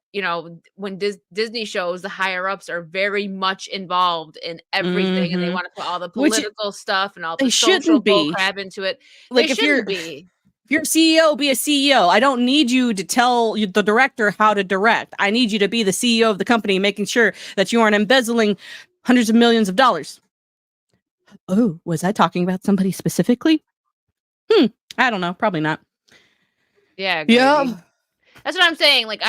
when Disney shows, the higher ups are very much involved in everything, and they Mhm. want to put all the Which political stuff and all they the social shouldn't bull be. crap into it. They Like shouldn't be. if you're a CEO, be a CEO. I don't need you to tell the director how to direct. I need you to be the CEO of the company, making sure that you aren't embezzling hundreds of millions of dollars. Oh, was I talking about somebody specifically? I don't know. Probably not. Yeah, Yeah. maybe. That's what I'm saying. Like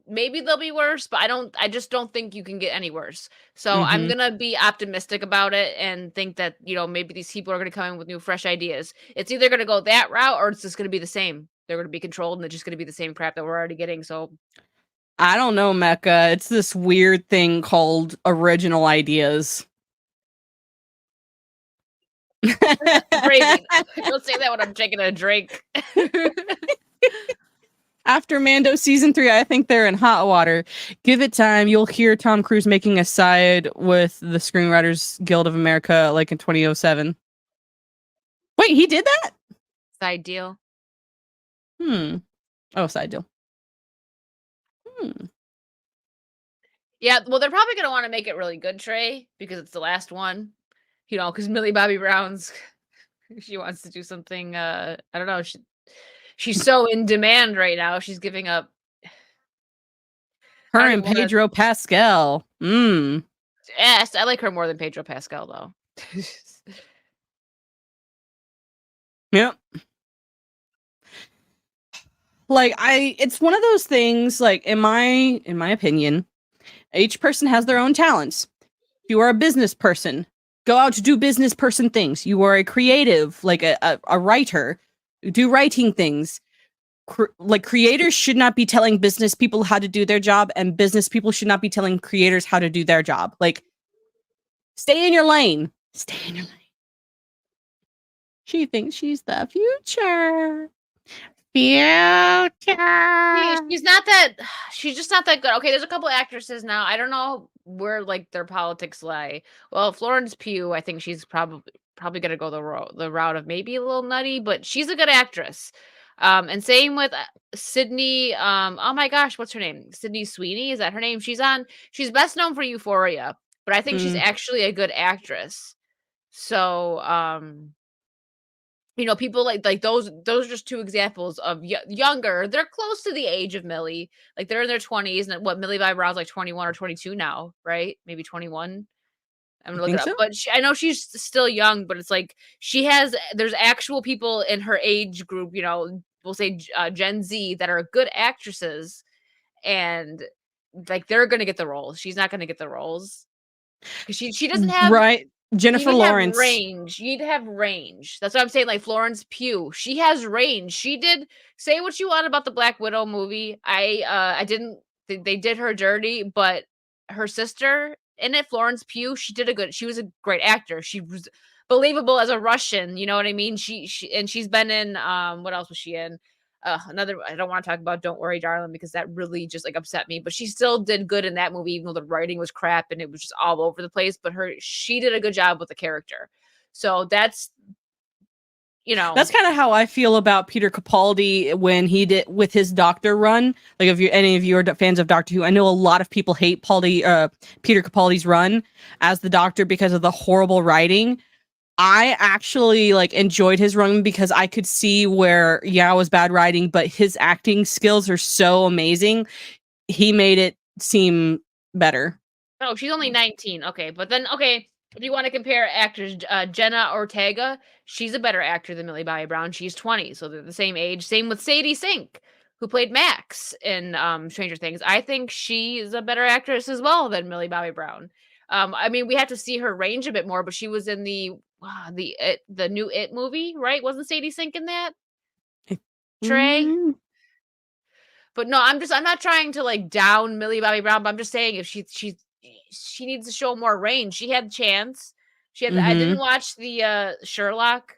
maybe they'll be worse, but I just don't think you can get any worse. So I'm Mhm. going to be optimistic about it and think that, maybe these people are going to come in with new fresh ideas. It's either going to go that route or it's just going to be the same. They're going to be controlled and it's just going to be the same crap that we're already getting. So I don't know, Mecca. It's this weird thing called original ideas. gravy. Don't say that when I'm taking a drink. After Mando season 3, I think they're in hot water. Give it time. You'll hear Tom Cruise making a side with the Screenwriters Guild of America like in 2007. Wait, he did that? Side deal. Oh, side deal. Yeah, well, they're probably going to want to make it really good, Trey, because it's the last one. Because Millie Bobby Brown's she wants to do something. I don't know. She's so in demand right now. She's giving up. Her I don't and even wanna Pedro Pascal. Yes, I like her more than Pedro Pascal, though. Yep. Like it's one of those things, like in my opinion, each person has their own talents. If you are a business person, go out to do business person things. You are a creative, like a writer, do writing things. Like creators should not be telling business people how to do their job, and business people should not be telling creators how to do their job. Like, stay in your lane. Stay in your lane. She thinks she's the future. future. She's not that. She's just not that good. Okay, there's a couple actresses now. I don't know where like their politics lie. Well, Florence Pugh, I think she's probably gonna go the route of maybe a little nutty, but she's a good actress. And same with Sydney. Oh my gosh, what's her name? Sydney Sweeney, is that her name? She's best known for Euphoria, but I think she's actually a good actress. So, people like those are just two examples of younger. They're close to the age of Millie. Like they're in their 20s, and what Millie Bobby Brown's like 21 or 22 now, right? Maybe 21. I'm gonna look it up. So? But I know she's still young, but it's like there's actual people in her age group, we'll say Gen Z, that are good actresses, and like they're gonna get the roles. She's not gonna get the roles because she doesn't have right. Jennifer Lawrence. Range. You need to have range. That's what I'm saying. Like Florence Pugh, she has range. She did say what you want about the Black Widow movie. I didn't. They did her dirty, but her sister in it, Florence Pugh, she was a great actor. She was believable as a Russian. You know what I mean? She's been in what else was she in? Another, I don't want to talk about Don't Worry Darling because that really just like upset me, but she still did good in that movie even though the writing was crap and it was just all over the place, but she did a good job with the character. So that's kind of how I feel about Peter Capaldi when he did with his Doctor run. Like if any of you are fans of Doctor Who, I know a lot of people hate Peter Capaldi's run as the Doctor because of the horrible writing. I actually enjoyed his run because I could see where, it was bad writing, but his acting skills are so amazing. He made it seem better. Oh, she's only 19. Okay. But then, if you want to compare actors, Jenna Ortega, she's a better actor than Millie Bobby Brown. She's 20, so they're the same age. Same with Sadie Sink, who played Max in Stranger Things. I think she's a better actress as well than Millie Bobby Brown. I mean, we have to see her range a bit more, but she was in the new It movie, right? Wasn't Sadie Sink in that? Trey? But no, I'm not trying to down Millie Bobby Brown, but I'm just saying if she needs to show more range. She had chance. I didn't watch the Sherlock.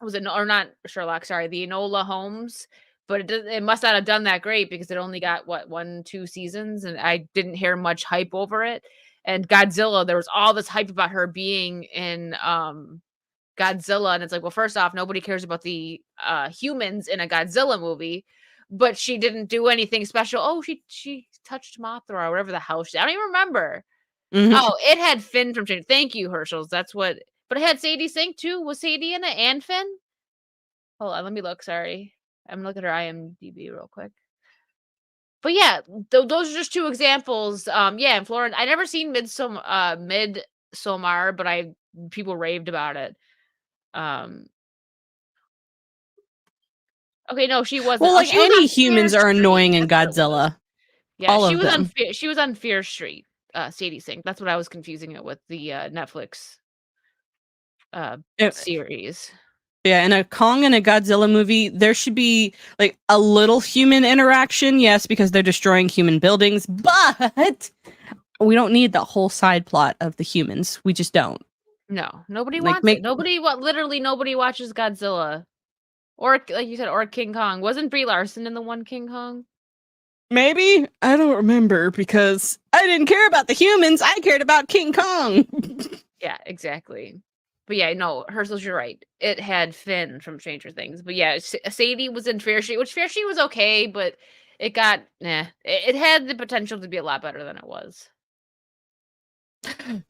Was it or not Sherlock? Sorry, the Enola Holmes. But it must not have done that great because it only got 1-2 seasons, and I didn't hear much hype over it. And Godzilla, there was all this hype about her being in Godzilla, and it's like, well, first off, nobody cares about the humans in a Godzilla movie, but she didn't do anything special. Oh, she touched Mothra or whatever the hell I don't even remember. Oh, it had Finn from Stranger. Thank you, Herschels. That's what. But it had Sadie Sink too. Was Sadie in it and Finn? Hold on, let me look. Sorry, I'm gonna look at her IMDb real quick. But yeah, those are just two examples. And Florence, I never seen Midsommar, but people raved about it. Okay, no, she wasn't. Well, any was humans are annoying in Godzilla. Yeah, all she of was them. She was on Fear Street. Sadie Sink. That's what I was confusing it with, the Netflix series. Yeah, in a Kong and a Godzilla movie, there should be a little human interaction, yes, because they're destroying human buildings, but we don't need the whole side plot of the humans. We just don't. No, nobody wants it. Literally nobody watches Godzilla. Or like you said, or King Kong. Wasn't Brie Larson in the one King Kong? Maybe. I don't remember because I didn't care about the humans. I cared about King Kong. Yeah, exactly. But yeah, no, Herschel, you're right. It had Finn from Stranger Things. But yeah, Sadie was in Fair Street, which Fair Street was okay, but it got, It had the potential to be a lot better than it was.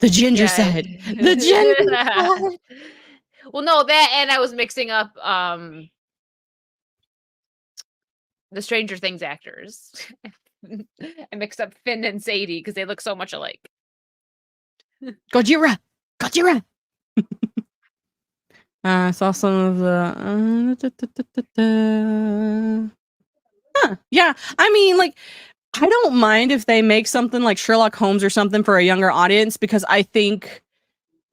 The ginger side. The ginger side. Well, no, that, and I was mixing up the Stranger Things actors. I mixed up Finn and Sadie because they look so much alike. Gojira! I saw some of the. Yeah, I mean, I don't mind if they make something like Sherlock Holmes or something for a younger audience because I think,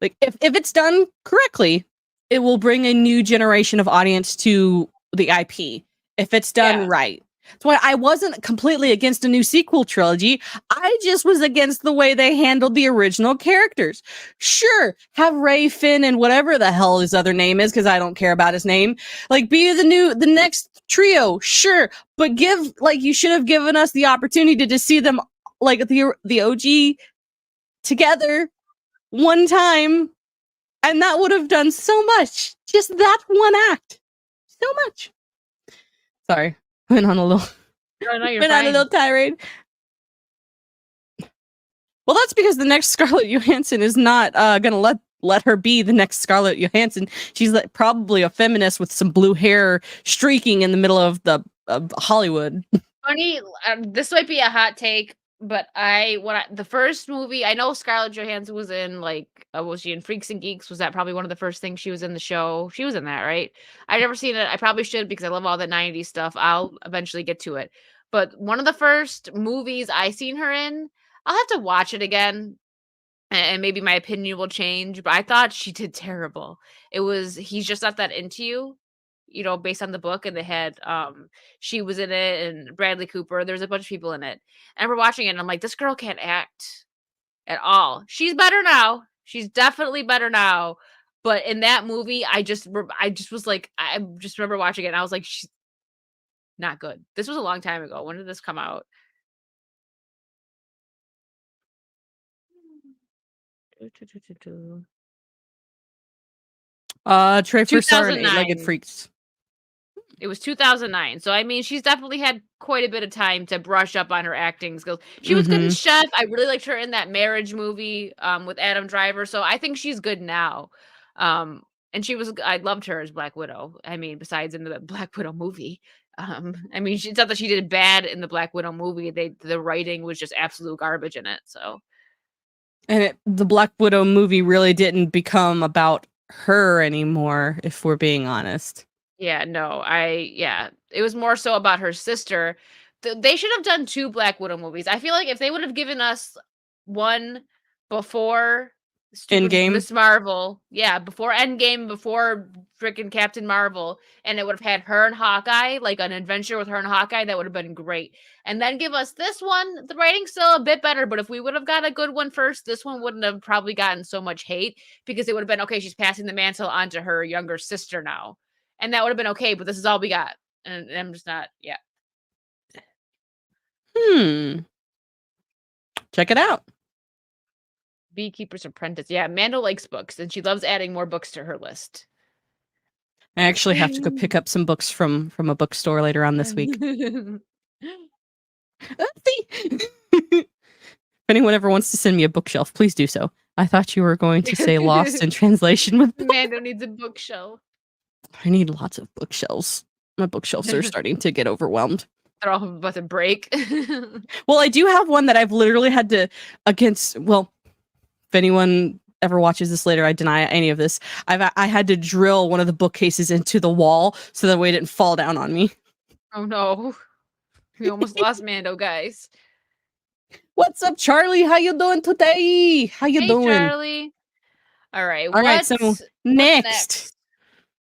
if it's done correctly, it will bring a new generation of audience to the IP. If it's done right. That's why I wasn't completely against a new sequel trilogy. I just was against the way they handled the original characters. Sure, have Ray, Finn, and whatever the hell his other name is, because I don't care about his name. Like, be the next trio, sure. But you should have given us the opportunity to see them, like, the OG together one time, and that would have done so much. Just that one act. So much. Sorry. Went on a little No, you're went on a fine. little tirade. Well, that's because the next Scarlett Johansson is not gonna let her be the next Scarlett Johansson. She's probably a feminist with some blue hair streaking in the middle of Hollywood. Funny, this might be a hot take, but the first movie, I know Scarlett Johansson was in, like, was she in Freaks and Geeks? Was that probably one of the first things she was in the show? She was in that, right? I've never seen it. I probably should because I love all the 90s stuff. I'll eventually get to it. But one of the first movies I seen her in, I'll have to watch it again and maybe my opinion will change, but I thought she did terrible. He's just not that into you, based on the book, and they had she was in it and Bradley Cooper. There's a bunch of people in it. And we're watching it and I'm like, this girl can't act at all. She's better now. She's definitely better now. But in that movie, I just was like, I just remember watching it and I was like, she's not good. This was a long time ago. When did this come out? Trey first star in Eight-Legged 2009. Freaks. It was 2009. So, I mean, she's definitely had quite a bit of time to brush up on her acting skills. She was good in Chef. I really liked her in that Marriage movie with Adam Driver. So I think she's good now. And I loved her as Black Widow. I mean, besides in the Black Widow movie. I mean, it's not that she did bad in the Black Widow movie. The writing was just absolute garbage in it. So. And the Black Widow movie really didn't become about her anymore, if we're being honest. Yeah, no, it was more so about her sister. They should have done 2 Black Widow movies. I feel like if they would have given us one before stupid Endgame? Miss Marvel, before Endgame, before freaking Captain Marvel, and it would have had her and Hawkeye, like an adventure with her and Hawkeye, that would have been great. And then give us this one. The writing's still a bit better, but if we would have got a good one first, this one wouldn't have probably gotten so much hate because it would have been, okay, she's passing the mantle on to her younger sister now. And that would have been okay, but this is all we got. And I'm just not, Check it out. Beekeeper's Apprentice. Yeah, Mando likes books, and she loves adding more books to her list. I actually have to go pick up some books from a bookstore later on this week. If anyone ever wants to send me a bookshelf, please do so. I thought you were going to say lost in translation with Mando needs a bookshelf. I need lots of bookshelves. My bookshelves are starting to get overwhelmed. They're all about to break. Well, I do have one that I've literally had to if anyone ever watches this later, I deny any of this. I had to drill one of the bookcases into the wall so that way it didn't fall down on me. Oh no. We almost lost Mando, guys. What's up, Charlie? How you doing today? How you doing? Charlie. All right. All right, so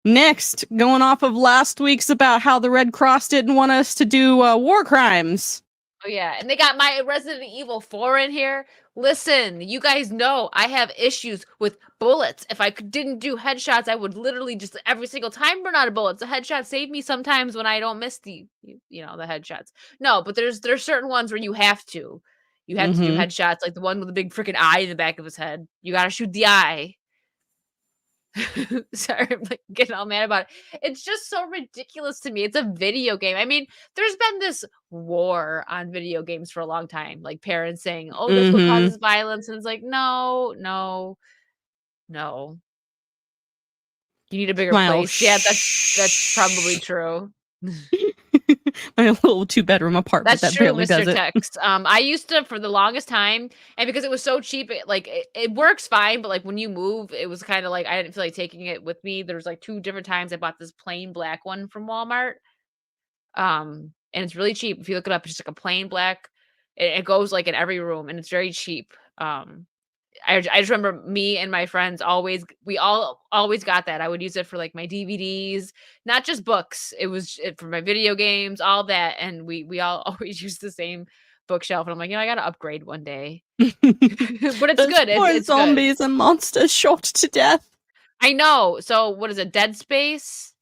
Next, going off of last week's about how the Red Cross didn't want us to do war crimes. Oh, yeah. And they got my Resident Evil 4 in here. Listen, you guys know I have issues with bullets. If I didn't do headshots, I would literally just every single time run out of bullets. A headshot saved me sometimes when I don't miss the headshots. No, but there's certain ones where you have to. You have to do headshots, like the one with the big freaking eye in the back of his head. You got to shoot the eye. Sorry, I'm like getting all mad about it. It's just so ridiculous to me. It's a video game. I mean, there's been this war on video games for a long time. Like parents saying, "Oh, that's what causes violence," and it's like, no. You need a bigger place. Yeah, that's probably true. My little 2-bedroom apartment That's that true, barely Mr. does it. Text. I used to for the longest time, and because it was so cheap, it works fine. But like when you move, it was kind of like I didn't feel like taking it with me. There was like 2 different times I bought this plain black one from Walmart, and it's really cheap. If you look it up, it's just like a plain black. It goes like in every room, and it's very cheap. I just remember me and my friends we all always got that. I would use it for like my DVDs, not just books. It was for my video games, all that, and we all always used the same bookshelf. And I'm like, I gotta upgrade one day. But it's Those good. poor It's good. zombies and monsters shot to death. I know. So what is it? Dead Space?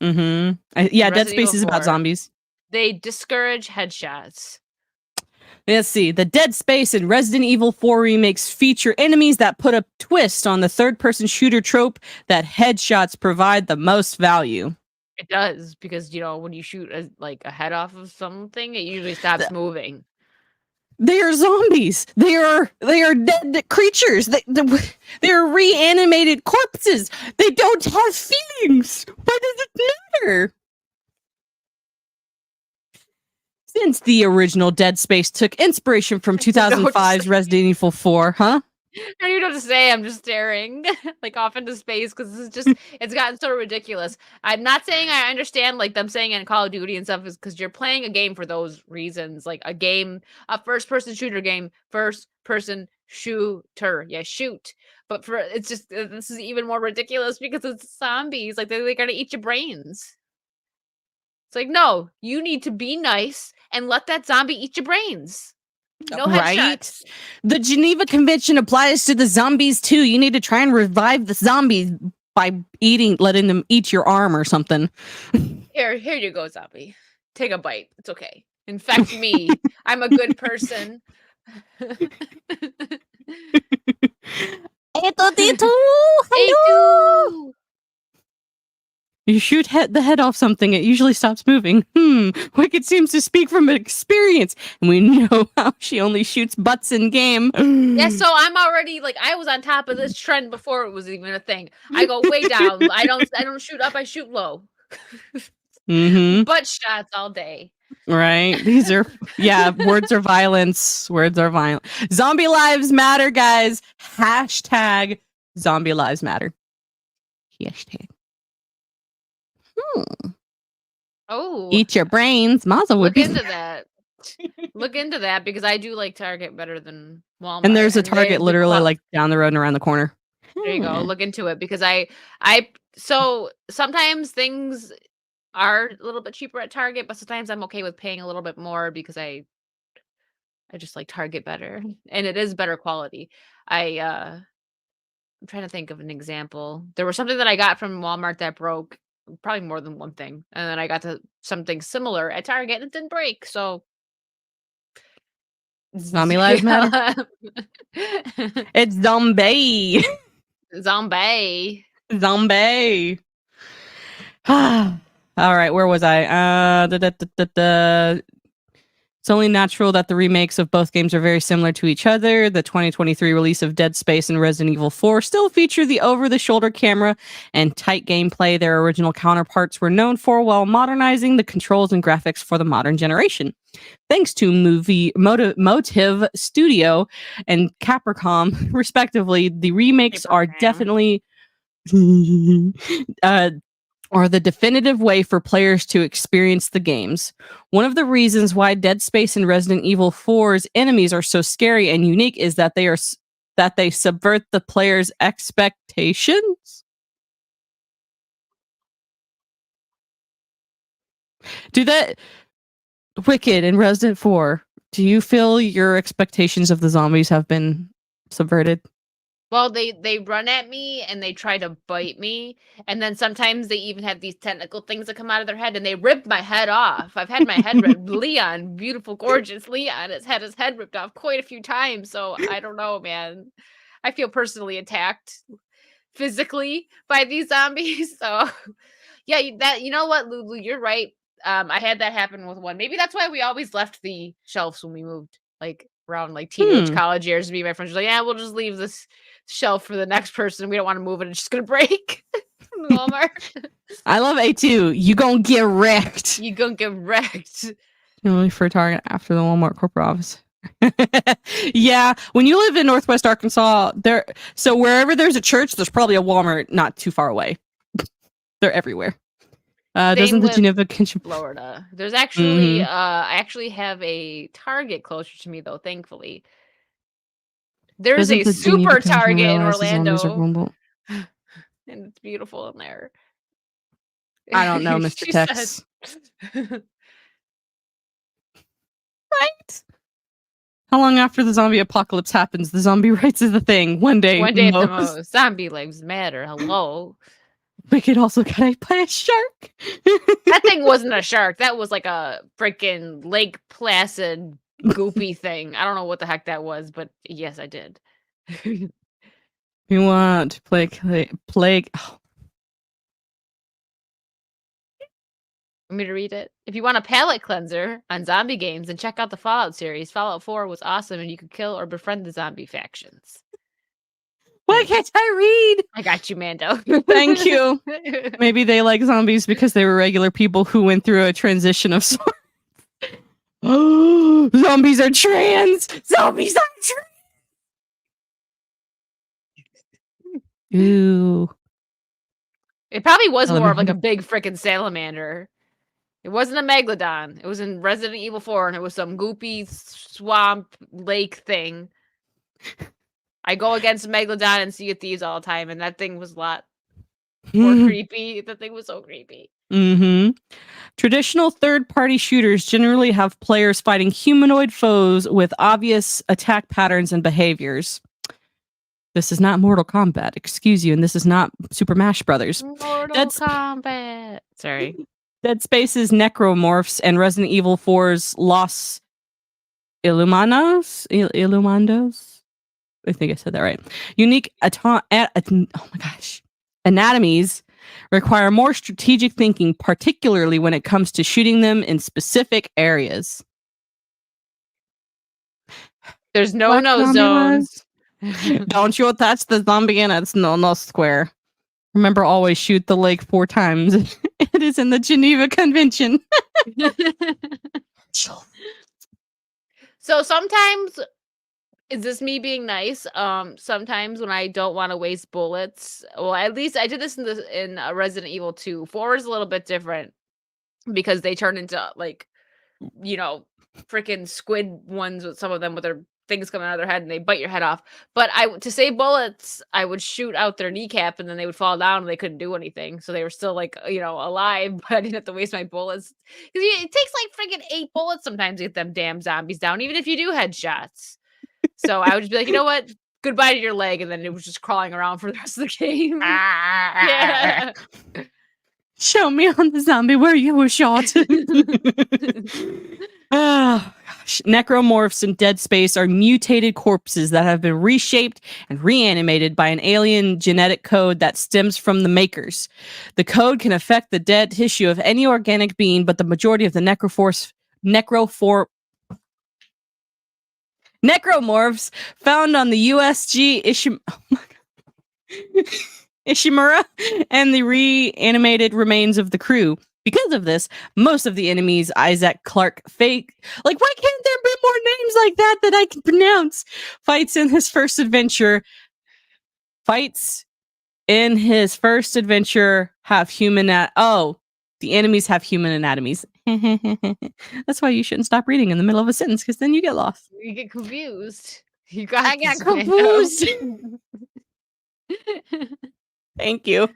Yeah, Dead Resident Space Evil is about 4. zombies. They discourage headshots. Let's see. The Dead Space and Resident Evil 4 remakes feature enemies that put a twist on the third-person shooter trope that headshots provide the most value. It does, because when you shoot a head off of something, it usually stops moving. They are zombies. They are dead creatures. They're reanimated corpses. They don't have feelings. Why does it matter? Since the original Dead Space took inspiration from 2005's Resident Evil 4, huh? I don't even know what to say. I'm just staring like off into space because this is just it's gotten so ridiculous. I'm not saying I understand like them saying in Call of Duty and stuff is because you're playing a game for those reasons, like a first-person shooter game, first-person shooter, yeah, shoot. But it's just this is even more ridiculous because it's zombies. Like they're gonna eat your brains. It's like, no, you need to be nice and let that zombie eat your brains. No headshots. The Geneva Convention applies to the zombies too. You need to try and revive the zombies by letting them eat your arm or something. Here you go, zombie. Take a bite. It's okay. Infect me. I'm a good person. Hello. You shoot the head off something, it usually stops moving. Wicked seems to speak from experience, and we know how she only shoots butts in game. Yeah, so I'm already I was on top of this trend before it was even a thing. I go way down. I don't shoot up. I shoot low. Butt shots all day. Right. These are words are violence. Words are violent. Zombie lives matter, guys. Hashtag zombie lives matter. Hashtag. Oh, eat your brains. Mazel would look be into that. Look into that because I do like Target better than Walmart. And there's a Target literally down the road and around the corner. There you go. Look into it because so sometimes things are a little bit cheaper at Target, but sometimes I'm okay with paying a little bit more because I just like Target better and it is better quality. I'm trying to think of an example. There was something that I got from Walmart that broke, probably more than one thing, and then I got to something similar at Target and it didn't break. So zombie lives matter. It's zombie. Zombie. All right, where was I? It's only natural that the remakes of both games are very similar to each other. The 2023 release of Dead Space and Resident Evil 4 still feature the over-the-shoulder camera and tight gameplay their original counterparts were known for, while modernizing the controls and graphics for the modern generation. Thanks to Motive Studio and Capcom, respectively, the remakes are definitely are the definitive way for players to experience the games. One of the reasons why Dead Space and Resident Evil 4's enemies are so scary and unique is that they subvert the player's expectations. Wicked and Resident 4, do you feel your expectations of the zombies have been subverted? Well, they run at me and they try to bite me, and then sometimes they even have these tentacle things that come out of their head and they rip my head off. I've had my head ripped. Leon, beautiful, gorgeous Leon, has had his head ripped off quite a few times. So I don't know, man. I feel personally attacked physically by these zombies. So yeah, you know what, Lulu, you're right. I had that happen with one. Maybe that's why we always left the shelves when we moved, around teenage college years. Me and my friends were like, yeah, we'll just leave this shelf for the next person. We don't want to move it. It's just gonna break. Walmart. I love A2. You gonna get wrecked. You gonna get wrecked. Only for Target after the Walmart corporate office. Yeah, when you live in Northwest Arkansas, so wherever there's a church, there's probably a Walmart not too far away. They're everywhere. Doesn't the Geneva Convention, Florida? There's actually, I actually have a Target closer to me though, thankfully. There's a Doesn't the Geneva super Convention Target in realize the zombies are Orlando, vulnerable? and it's beautiful in there. I don't know, Mr. She Tex. said- Right? How long after the zombie apocalypse happens, the zombie rights is the thing. One day, One day at the most. most. Zombie lives matter. Hello. Wicked also got ate by a shark. That thing wasn't a shark. That was like a freaking Lake Placid goopy thing. I don't know what the heck that was, but yes, I did. You want to plague? Oh, Want me to read it? If you want a palate cleanser on zombie games, then check out the Fallout series. Fallout 4 was awesome, and you could kill or befriend the zombie factions. why can't I read? I got you, Mando. Thank you. Maybe they like zombies because they were regular people who went through a transition of sorts. Oh, zombies are trans. Zombies are trans. Ooh. It probably was I love more it. of like a big freaking salamander. It wasn't a megalodon. It was in Resident Evil 4, and it was some goopy swamp lake thing. I go against Megalodon and Sea of Thieves all the time, and that thing was a lot more creepy. That thing was so creepy. Mm-hmm. Traditional third-party shooters generally have players fighting humanoid foes with obvious attack patterns and behaviors. This is not Mortal Kombat, excuse you, and this is not Super Smash Brothers. Mortal That's- Kombat. Sorry. Dead Space's Necromorphs and Resident Evil 4's Los Illumandos? I think I said that right. Unique oh my gosh. Anatomies require more strategic thinking, particularly when it comes to shooting them in specific areas. There's Black no zombie zones. Don't you touch the zombie and it's no square. Remember, always shoot the lake 4 times. It is in the Geneva Convention. So sometimes, is this me being nice? Sometimes when I don't want to waste bullets, well, at least I did this in Resident Evil 2. 4 is a little bit different because they turn into like, freaking squid ones with some of them with their things coming out of their head and they bite your head off. But to save bullets, I would shoot out their kneecap and then they would fall down and they couldn't do anything. So they were still like, alive, but I didn't have to waste my bullets. Because it takes like freaking 8 bullets sometimes to get them damn zombies down, even if you do headshots. So I would just be like, you know what? Goodbye to your leg. And then it was just crawling around for the rest of the game. Yeah. Show me on the zombie where you were shot. Oh, gosh. Necromorphs in Dead Space are mutated corpses that have been reshaped and reanimated by an alien genetic code that stems from the makers. The code can affect the dead tissue of any organic being, but the majority of the necromorphs found on the USG Ishimura and the reanimated remains of the crew. Because of this, most of the enemies Isaac Clarke fake. Like, why can't there be more names like that I can pronounce? Fights in his first adventure have human. The enemies have human anatomies. That's why you shouldn't stop reading in the middle of a sentence, because then you get lost. You get confused. I got this, confused. Thank you.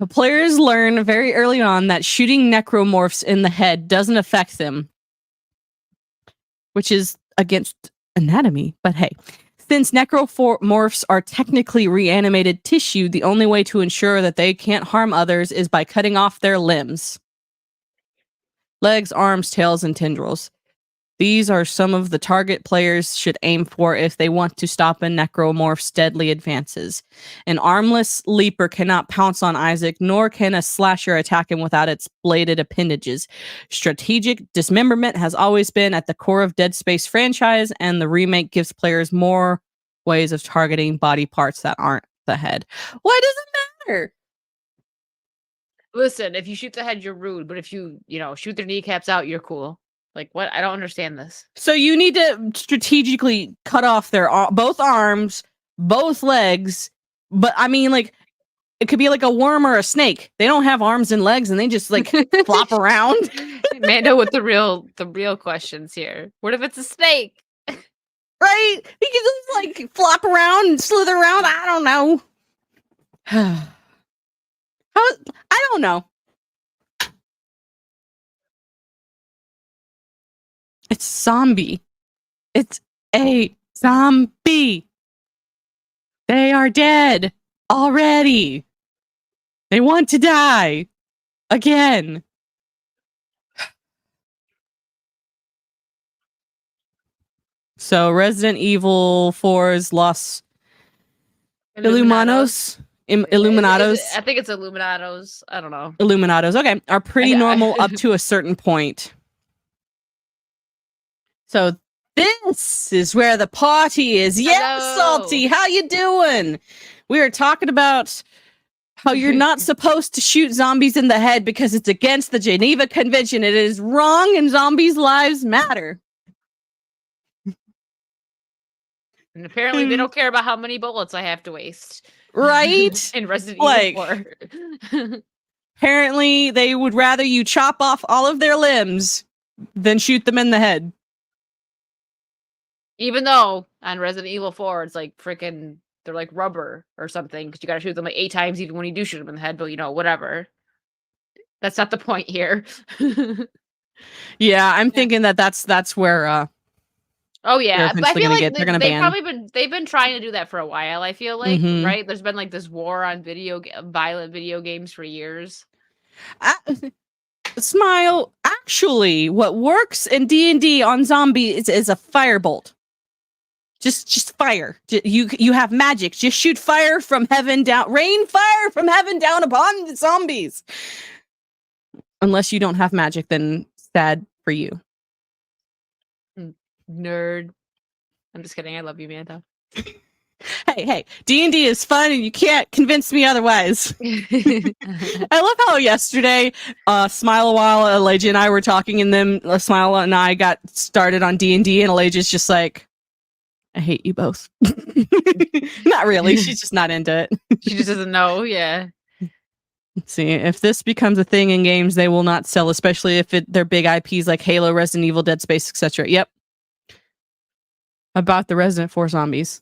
Players learn very early on that shooting necromorphs in the head doesn't affect them, which is against anatomy. But hey, since necromorphs are technically reanimated tissue, the only way to ensure that they can't harm others is by cutting off their limbs. Legs, arms, tails, and tendrils. These are some of the target players should aim for if they want to stop a necromorph's deadly advances. An armless leaper cannot pounce on Isaac, nor can a slasher attack him without its bladed appendages. Strategic dismemberment has always been at the core of Dead Space franchise, and the remake gives players more ways of targeting body parts that aren't the head. Why does it matter? Listen, if you shoot the head, you're rude. But if you, shoot their kneecaps out, you're cool. Like, what? I don't understand this. So you need to strategically cut off their both arms, both legs. But I mean, like, it could be like a worm or a snake. They don't have arms and legs, and they just like flop around. Mando with the real questions here. What if it's a snake? Right? He can just like flop around and slither around. I don't know. How? I don't know. It's zombie. It's a zombie. They are dead already. They want to die again. So Resident Evil 4's Los Illuminados. Illuminados. I think it's Illuminados. I don't know. Illuminados. Okay. Are pretty normal up to a certain point. So this is where the party is. Yes, Hello. Salty. How you doing? We were talking about how you're not supposed to shoot zombies in the head because it's against the Geneva Convention. It is wrong and zombies' lives matter. And apparently they don't care about how many bullets I have to waste. Right? In Resident Like- Evil 4. Apparently, they would rather you chop off all of their limbs than shoot them in the head. Even though on Resident Evil 4, it's like freaking, they're like rubber or something, because you gotta shoot them like 8 times even when you do shoot them in the head, but you know, whatever. That's not the point here. Yeah, I'm thinking that's where Oh yeah, They're but I eventually feel gonna like they're gonna ban. they've been trying to do that for a while. I feel like, Mhm. right? There's been like this war on violent video games for years. Smile. Actually, what works in D&D on zombies is a firebolt. Just fire. You have magic. Just shoot fire from heaven down. Rain fire from heaven down upon the zombies. Unless you don't have magic, then sad for you. Nerd. I'm just kidding. I love you, Mando. Hey, D&D is fun and you can't convince me otherwise. I love how yesterday, Smile a While, Elijah and I were talking, and then Smile and I got started on D&D, and Elijah's just like, I hate you both. Not really. She's just not into it. She just doesn't know. Yeah. See, if this becomes a thing in games, they will not sell, especially if they're big IPs like Halo, Resident Evil, Dead Space, etc. Yep. About the Resident 4 zombies.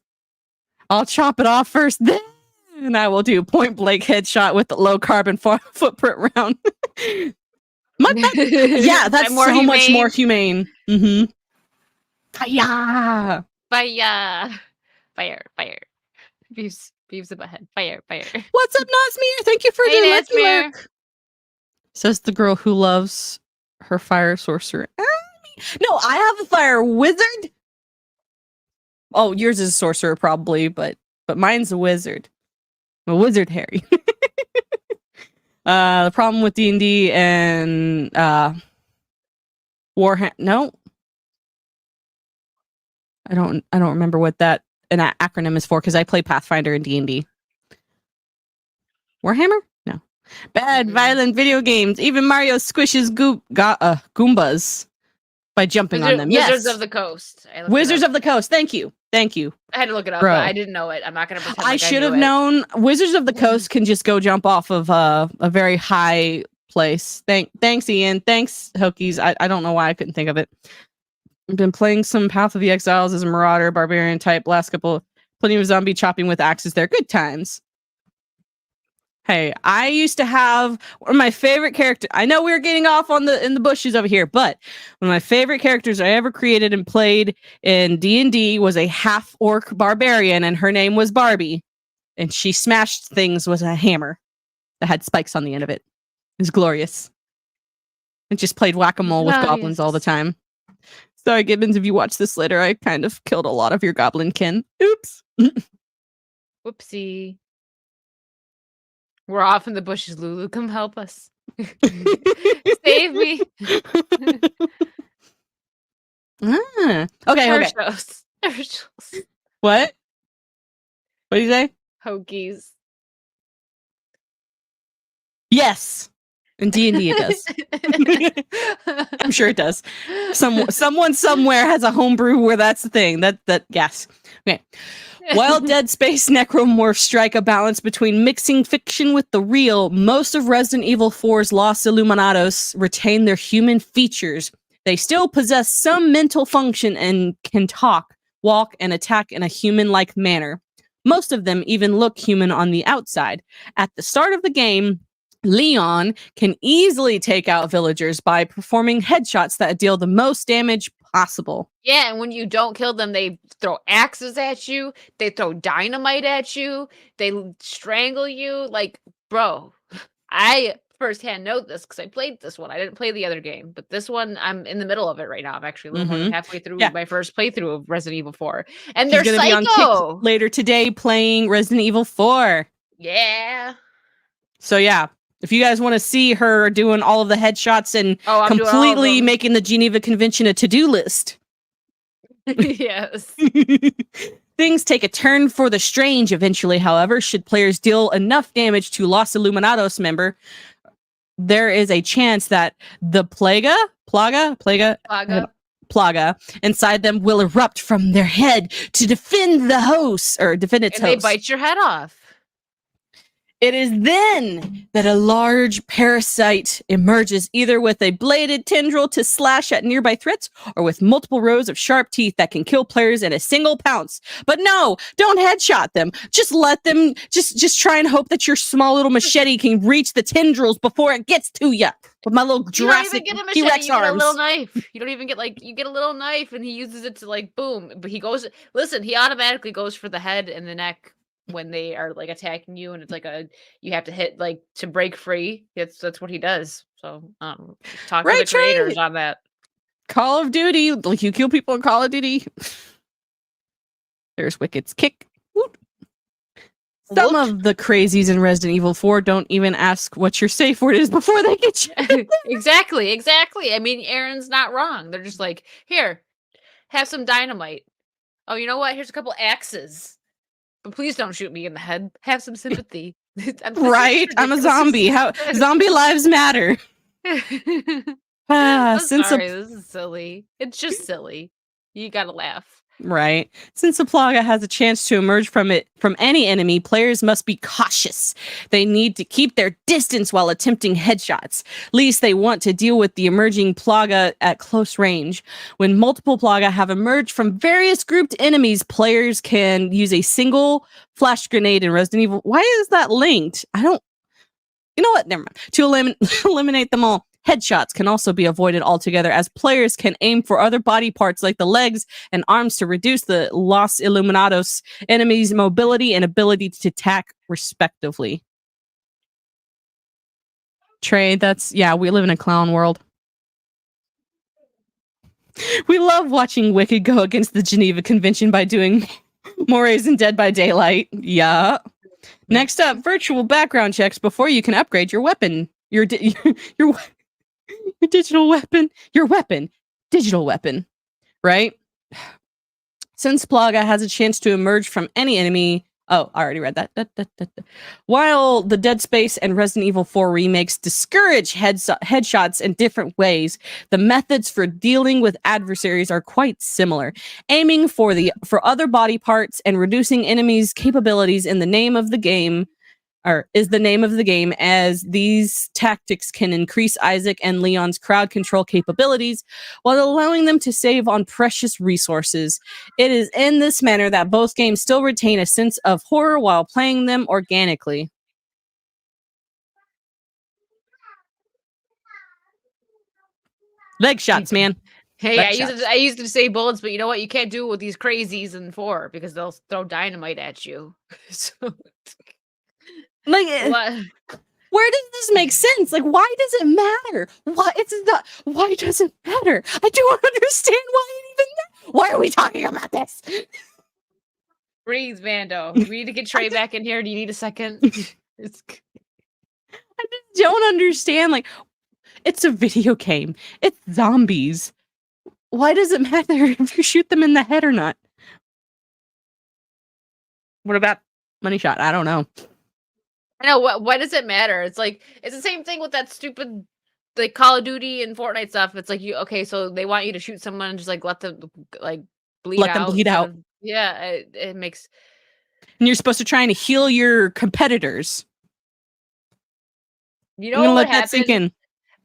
I'll chop it off first, then I will do point blank headshot with the low carbon footprint round. Yeah, that's more so much humane. more humane. Mm-hmm. Fire! Fire. Beeves in my head. Fire. What's up, Nazmir? Thank you for Hey, the lucky Nazmir. lurk. Says the girl who loves her fire sorcerer. No, I have a fire wizard. Oh, yours is a sorcerer probably, but mine's a wizard. A wizard Harry. The problem with D&D and Warhammer. No, I don't remember what that an acronym is for because I play Pathfinder and D&D. Warhammer? No. Bad, violent video games. Even Mario squishes Goombas by jumping on them. Wizards Yes. of the Coast. Wizards of the Coast. Thank you. I had to look it up, Bro. but I didn't know it. I'm not gonna pretend. I like should knew have it. known. Wizards of the Coast can just go jump off of a very high place. Thanks, Ian. Thanks, Hokies. I don't know why I couldn't think of it. I've been playing some Path of the Exiles as a Marauder, Barbarian type. Last couple, plenty of zombie chopping with axes there. Good times. Hey, I used to have one of my favorite characters. I know we were getting off in the bushes over here, but one of my favorite characters I ever created and played in D&D was a half-orc barbarian, and her name was Barbie. And she smashed things with a hammer that had spikes on the end of it. It was glorious. And just played whack-a-mole with goblins all the time. Sorry, Gibbons, if you watch this later, I kind of killed a lot of your goblin kin. Oops. Whoopsie. We're off in the bushes, Lulu. Come help us. Save me. Okay. Hershos. What? What do you say? Hokies. Yes. In D&D it does. I'm sure it does. Someone somewhere has a homebrew where that's the thing. That yes. Okay. While Dead Space necromorphs strike a balance between mixing fiction with the real, most of Resident Evil 4's Los Illuminados retain their human features. They still possess some mental function and can talk, walk, and attack in a human-like manner. Most of them even look human on the outside. At the start of the game, Leon can easily take out villagers by performing headshots that deal the most damage possible. Yeah, and when you don't kill them, they throw axes at you, they throw dynamite at you, they strangle you. Like, bro, I firsthand know this because I played this one. I didn't play the other game, but this one, I'm in the middle of it right now. I'm actually a little more than halfway through my first playthrough of Resident Evil 4. And He's they're gonna be on psycho! Kick later today playing Resident Evil 4. Yeah. So yeah, if you guys want to see her doing all of the headshots and I'm doing all of completely them. making the Geneva Convention a to-do list. Yes. Things take a turn for the strange eventually, however. Should players deal enough damage to Los Illuminados member, there is a chance that the plaga inside them will erupt from their head to defend the host, or defend its And host. they bite your head off. It is then that a large parasite emerges, either with a bladed tendril to slash at nearby threats, or with multiple rows of sharp teeth that can kill players in a single pounce. But no, don't headshot them. Just let them, just try and hope that your small little machete can reach the tendrils before it gets to you. With my little Jurassic You don't even get a T-Rex machete, you get a arms. little knife. You don't even get you get a little knife and he uses it to boom. But he automatically goes for the head and the neck when they are attacking you, and it's you have to hit to break free. That's what he does. So talk to the creators on that. Call of Duty, you kill people in Call of Duty. There's Wicked's kick. Whoop. Some of the crazies in Resident Evil 4 don't even ask what your safe word is before they get you. Exactly. I mean, Aaron's not wrong. They're just here, have some dynamite. Oh, you know what? Here's a couple axes. But please don't shoot me in the head. Have some sympathy. Right? I'm a zombie. Zombie lives matter. Sorry, this is silly. It's just silly. You gotta laugh. Right. Since the plaga has a chance to emerge from any enemy, players must be cautious. They need to keep their distance while attempting headshots. Least they want to deal with the emerging plaga at close range. When multiple plaga have emerged from various grouped enemies, players can use a single flash grenade in Resident Evil. Why is that linked? You know what? Never mind. To eliminate them all. Headshots can also be avoided altogether, as players can aim for other body parts like the legs and arms to reduce the Los Illuminados enemies' mobility and ability to attack, respectively. Trey, we live in a clown world. We love watching Wicked go against the Geneva Convention by doing mores in Dead by Daylight. Yeah. Next up, virtual background checks before you can upgrade your weapon. Your digital weapon, digital weapon, right? Since Plaga has a chance to emerge from any enemy. Oh, I already read that. While the Dead Space and Resident Evil 4 remakes discourage headshots in different ways, the methods for dealing with adversaries are quite similar. Aiming for other body parts and reducing enemies' capabilities in the name of the game, is the name of the game, as these tactics can increase Isaac and Leon's crowd control capabilities while allowing them to save on precious resources. It is in this manner that both games still retain a sense of horror while playing them organically. Leg shots, man. Hey, I used to say bullets, but you know what? You can't do it with these crazies in 4 because they'll throw dynamite at you. So where does this make sense? Why does it matter? Why does it matter? I don't understand why it even matters. Why are we talking about this? Breathe, Mando. We need to get Trey back in here. Do you need a second? I just don't understand. It's a video game. It's zombies. Why does it matter if you shoot them in the head or not? What about money shot? I don't know. I know. Why does it matter? It's it's the same thing with that stupid Call of Duty and Fortnite stuff. It's so they want you to shoot someone and just let them bleed out. Let them bleed out. Yeah, it makes. And you're supposed to try and heal your competitors. You know what let that sink in.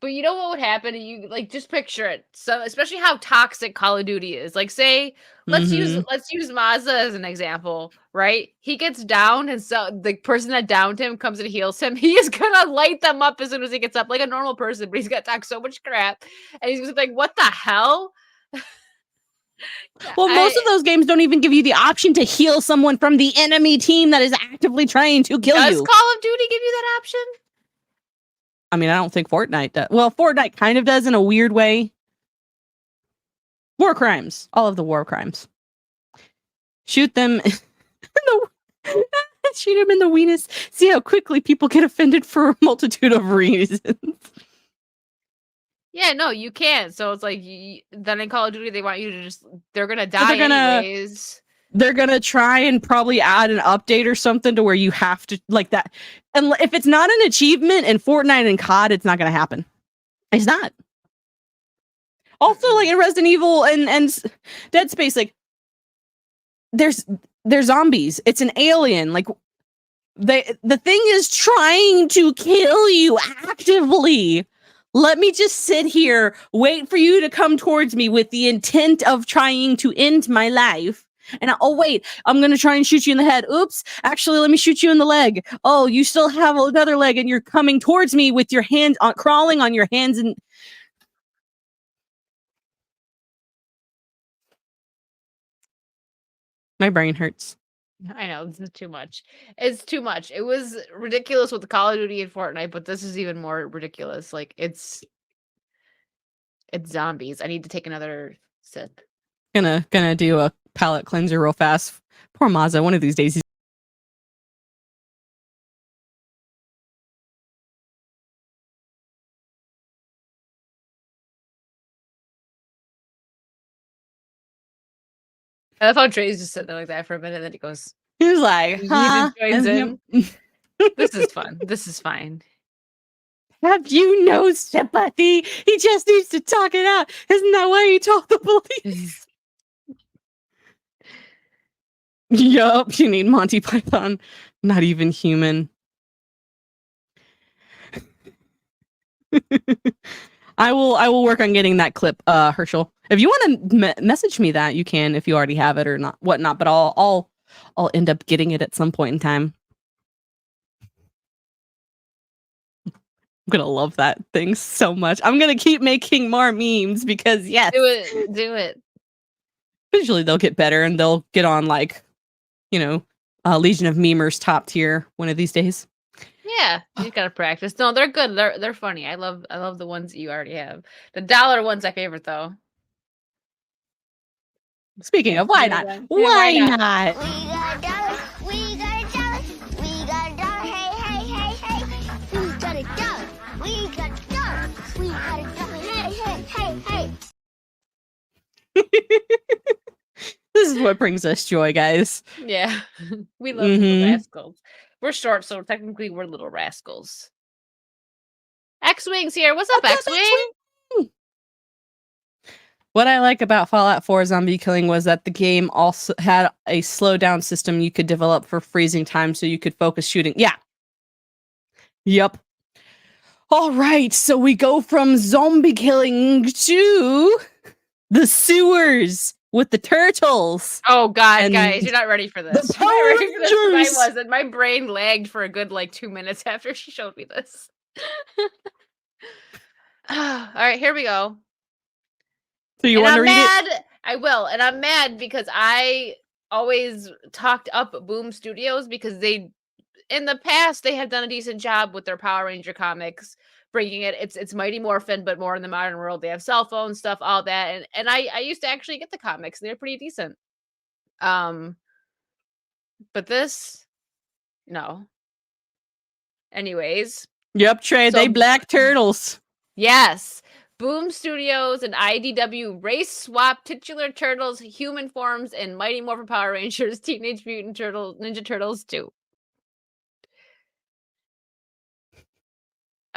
But you know what would happen? You like just picture it. So especially how toxic Call of Duty is. Like say let's use Mazda as an example, right? He gets downed and so the person that downed him comes and heals him. He is gonna light them up as soon as he gets up like a normal person, but he's gonna talk so much crap. And he's just like, what the hell? Well, most of those games don't even give you the option to heal someone from the enemy team that is actively trying to kill you. Does Call of Duty give you that option? I mean, I don't think Fortnite does. Well, Fortnite kind of does in a weird way. War crimes. All of the war crimes. Shoot them in the shoot them in the weenus. See how quickly people get offended for a multitude of reasons. Yeah, no, you can't. So it's like then in Call of Duty, they want you to they're gonna die anyways. They're gonna try and probably add an update or something to where you have to like that. And if it's not an achievement in Fortnite and COD, it's not gonna happen. It's not. Also, like in Resident Evil and Dead Space, like there's zombies. It's an alien. Like the thing is trying to kill you actively. Let me just sit here, wait for you to come towards me with the intent of trying to end my life. And oh wait, I'm gonna try and shoot you in the head. Oops, actually, let me shoot you in the leg. Oh, you still have another leg, and you're coming towards me with your hands crawling on your hands and. My brain hurts. I know this is too much. It's too much. It was ridiculous with Call of Duty and Fortnite, but this is even more ridiculous. Like it's zombies. I need to take another sip. Gonna do a palate cleanser real fast. Poor Mazda. One of these days. I love how Trey's just sitting there like that for a minute, and then he goes. He was like, huh? He just joins in. This is fun. This is fine. Have you no sympathy? He just needs to talk it out. Isn't that why he told the police? Yup, you need Monty Python. Not even human. I will work on getting that clip, Herschel. If you want to message me that, you can if you already have it or not, whatnot. But I'll end up getting it at some point in time. I'm gonna love that thing so much. I'm gonna keep making more memes because yes, do it. Usually they'll get better and they'll get on like, Legion of Memers top tier one of these days. Yeah, you gotta practice. No, they're good. They're funny. I love the ones that you already have. The dollar one's my favorite though. Speaking of, why not? Why not? We got a dollar. We got a dollar. Hey, hey, hey, hey. We got a dollar. We got a dollar. We got a dollar. Hey, hey, hey, hey. This is what brings us joy, guys. Yeah, we love little rascals. We're short, so technically we're little rascals. X-Wing's here. What's up, X-Wing? What I like about Fallout 4 Zombie Killing was that the game also had a slowdown system you could develop for freezing time so you could focus shooting. Yeah. Yep. All right, so we go from zombie killing to the sewers with the turtles. Oh God, guys, you're not ready for this. You're not ready for this. I wasn't. My brain lagged for a good 2 minutes after she showed me this. All right, here we go. So you want to read it? I will, and I'm mad because I always talked up Boom Studios because in the past they have done a decent job with their Power Ranger comics, bringing it's Mighty Morphin, but more in the modern world. They have cell phone stuff, all that, and I used to actually get the comics, and they're pretty decent. But this, no. Anyways. Yep, Trey, they black turtles. Yes. Boom Studios and IDW race swap titular turtles, human forms, and Mighty Morphin Power Rangers, Teenage Mutant Ninja Turtles 2.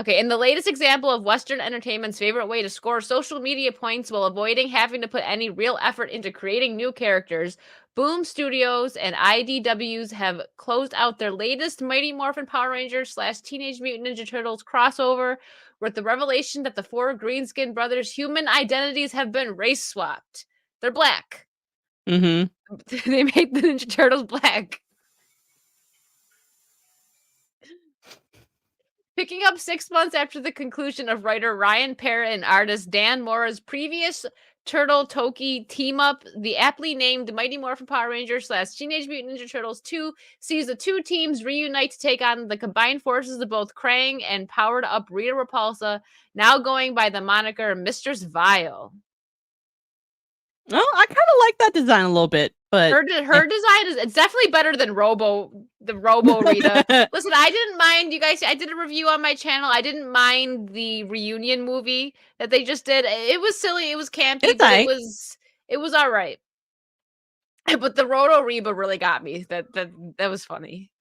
Okay, in the latest example of Western entertainment's favorite way to score social media points while avoiding having to put any real effort into creating new characters, Boom Studios and IDWs have closed out their latest Mighty Morphin Power Rangers / Teenage Mutant Ninja Turtles crossover, with the revelation that the 4 Greenskin brothers' human identities have been race swapped. They're black. Mm-hmm. They made the Ninja Turtles black. Picking up 6 months after the conclusion of writer Ryan Parrott and artist Dan Mora's previous Turtle Toki team up, the aptly named Mighty Morphin Power Rangers / Teenage Mutant Ninja Turtles 2 sees the 2 teams reunite to take on the combined forces of both Krang and powered up Rita Repulsa, now going by the moniker Mistress Vile. Well, I kind of like that design a little bit, but Her design it's definitely better than the Robo Rita. Listen, I didn't mind, you guys. I did a review on my channel. I didn't mind the reunion movie that they just did. It was silly. It was campy, It's but aight. it was all right. But the Roto Reba really got me. That was funny.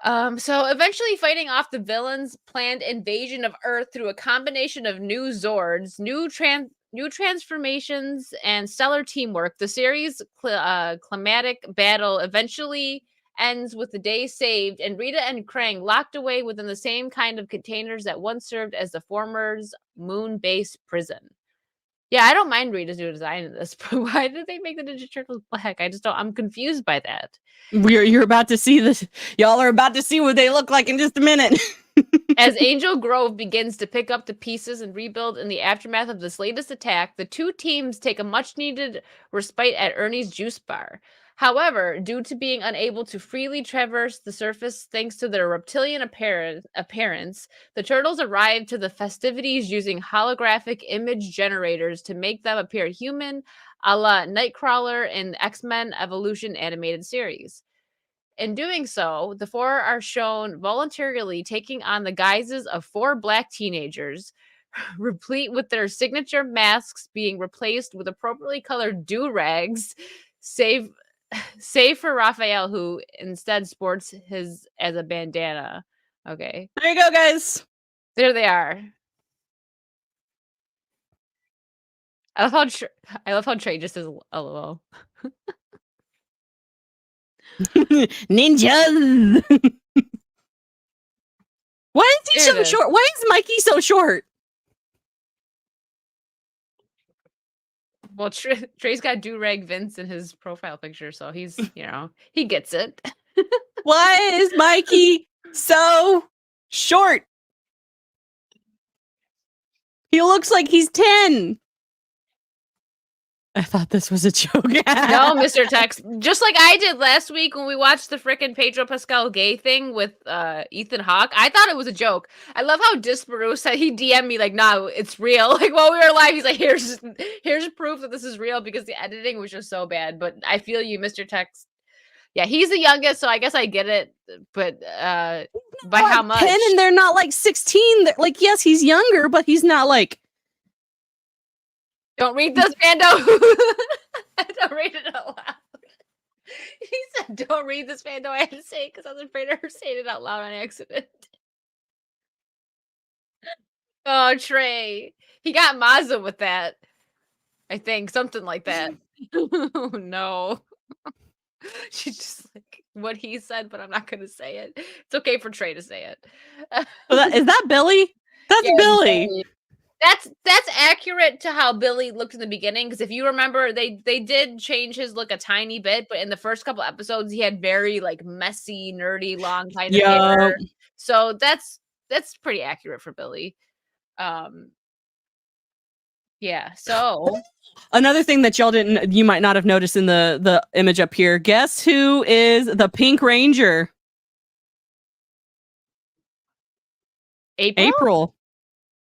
So eventually fighting off the villains' planned invasion of Earth through a combination of new Zords, new transformations, and stellar teamwork, the series' climatic battle eventually ends with the day saved and Rita and Krang locked away within the same kind of containers that once served as the former's moon-based prison. Yeah, I don't mind Rita's new design in this, but why did they make the Ninja Turtles black? I'm confused by that. You're about to see this. Y'all are about to see what they look like in just a minute. As Angel Grove begins to pick up the pieces and rebuild in the aftermath of this latest attack, the 2 teams take a much-needed respite at Ernie's Juice Bar. However, due to being unable to freely traverse the surface thanks to their reptilian appearance, the Turtles arrive to the festivities using holographic image generators to make them appear human, a la Nightcrawler in the X-Men Evolution animated series. In doing so, the 4 are shown voluntarily taking on the guises of 4 black teenagers, replete with their signature masks being replaced with appropriately colored do-rags, save for Raphael, who instead sports his as a bandana. Okay. There you go, guys. There they are. I love how Trey just says LOL. Ninjas. Why is he There it so is. short? Why is Mikey so short? Well, Trey's got do-rag Vince in his profile picture, so he's, he gets it. Why is Mikey so short? He looks like he's 10. I thought this was a joke. No, Mr. Tex. Just like I did last week when we watched the frickin' Pedro Pascal gay thing with Ethan Hawke. I thought it was a joke. I love how Disparu said he DM'd me like, no, it's real. Like while we were live, he's like, here's proof that this is real because the editing was just so bad. But I feel you, Mr. Tex. Yeah, he's the youngest, so I guess I get it. But by how much? 10 and they're not like 16. Like, yes, he's younger, but he's not like. Don't read this, Mando. Don't read it out loud. He said, don't read this, Mando. I had to say it because I was afraid of her saying it out loud on accident. Oh, Trey. He got Mazda with that. I think. Something like that. Oh, no. She's just like, what he said, but I'm not going to say it. It's okay for Trey to say it. Is that Billy? That's Yeah, Billy. That's accurate to how Billy looked in the beginning, because if you remember, they did change his look a tiny bit, but in the first couple episodes he had very like messy, nerdy, long kind of hair. So that's pretty accurate for Billy. Yeah, so another thing that you might not have noticed in the image up here. Guess who is the Pink Ranger? April.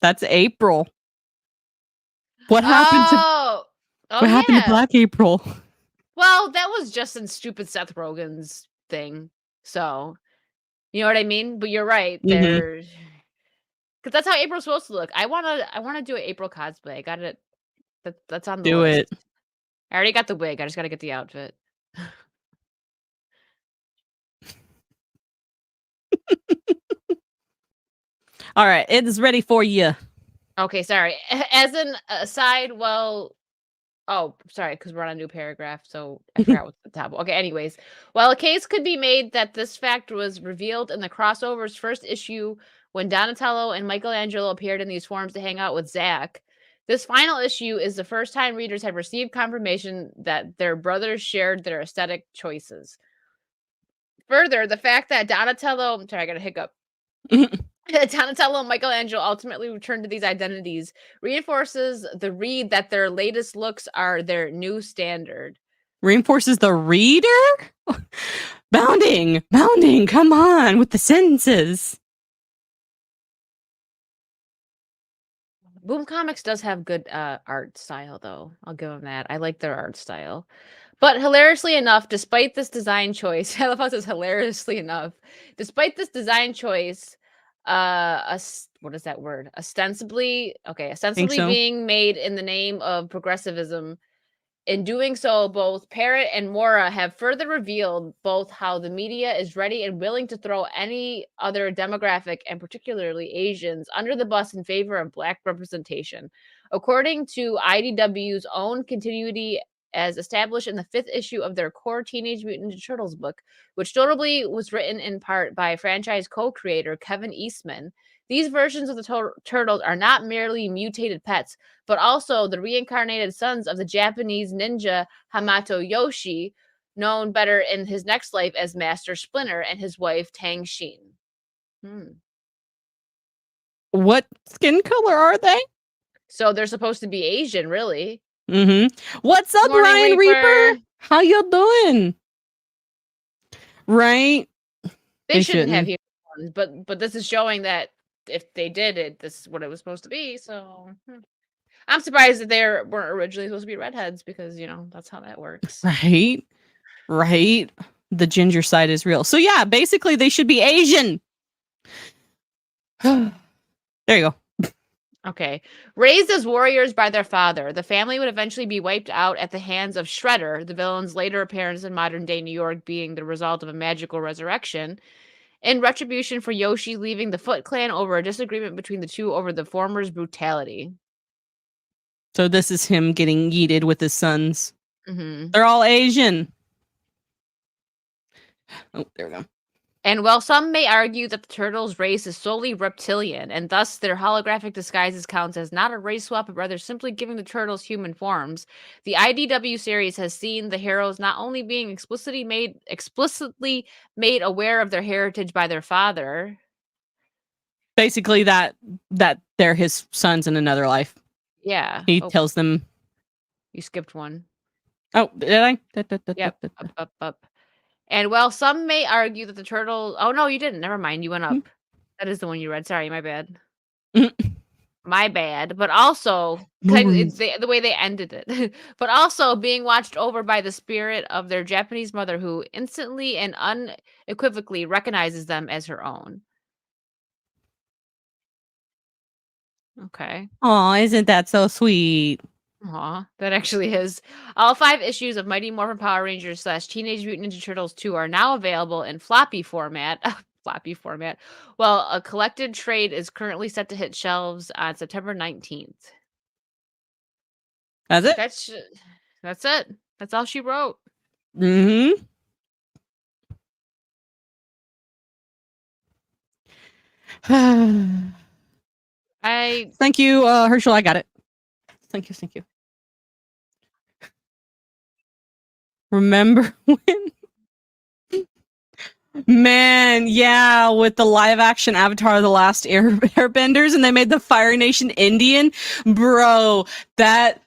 That's April. What happened to what happened to Black April? Well, that was just in stupid Seth Rogen's thing. So, you know what I mean? But you're right. Because that's how April's supposed to look. I wanna do an April cosplay. I got it. That's on the list. Do it. I already got the wig. I just gotta get the outfit. All right, it is ready for you. Okay, sorry. As an aside, sorry, because we're on a new paragraph, so I forgot what's the top. Okay, anyways. While a case could be made that this fact was revealed in the crossover's first issue when Donatello and Michelangelo appeared in these forms to hang out with Zack. This final issue is the first time readers have received confirmation that their brothers shared their aesthetic choices. Further, the fact that Donatello, sorry, I got a hiccup. Donatello and Michelangelo ultimately returned to these identities reinforces the read that their latest looks are their new standard. Reinforces the reader? Bounding, come on with the sentences. Boom Comics does have good art style, though. I'll give them that. I like their art style. But hilariously enough, despite this design choice, I love how it says hilariously enough. Despite this design choice, what is that word? Ostensibly so. being made in the name of progressivism. In doing so, both Parrott and Mora have further revealed both how the media is ready and willing to throw any other demographic, and particularly Asians, under the bus in favor of Black representation. According to IDW's own continuity as established in the 5th issue of their core Teenage Mutant Ninja Turtles book, which notably was written in part by franchise co-creator Kevin Eastman, these versions of the turtles are not merely mutated pets, but also the reincarnated sons of the Japanese ninja Hamato Yoshi, known better in his next life as Master Splinter, and his wife Tang Shin. What skin color are they? So they're supposed to be Asian, really. What's up, Morning, Ryan Reaper? How you doing? Right? They shouldn't have human ones, but this is showing that if they did it, this is what it was supposed to be. So I'm surprised that they weren't originally supposed to be redheads, because that's how that works. Right. The ginger side is real. So yeah, basically they should be Asian. There you go. Okay. Raised as warriors by their father, the family would eventually be wiped out at the hands of Shredder, the villain's later appearance in modern-day New York being the result of a magical resurrection, in retribution for Yoshi leaving the Foot Clan over a disagreement between the two over the former's brutality. So this is him getting yeeted with his sons. Mm-hmm. They're all Asian. Oh, there we go. And while some may argue that the turtles' race is solely reptilian, and thus their holographic disguises counts as not a race swap, but rather simply giving the turtles human forms, the IDW series has seen the heroes not only being explicitly made aware of their heritage by their father. Basically that they're his sons in another life. Yeah. He tells them. You skipped one. Oh, did I? Yep. Up. And while some may argue that the turtle... Oh, no, you didn't. Never mind. You went up. That is the one you read. Sorry, my bad. My bad. But also, the way they ended it. But also being watched over by the spirit of their Japanese mother, who instantly and unequivocally recognizes them as her own. Okay. Aw, isn't that so sweet? Aw, that actually is. All 5 issues of Mighty Morphin Power Rangers / Teenage Mutant Ninja Turtles 2 are now available in floppy format. Well, a collected trade is currently set to hit shelves on September 19th. That's it? That's it. That's all she wrote. Mm-hmm. Thank you, Herschel. I got it. Thank you. Remember when? Man, yeah, with the live action Avatar of the Last Airbenders, and they made the Fire Nation Indian, bro. That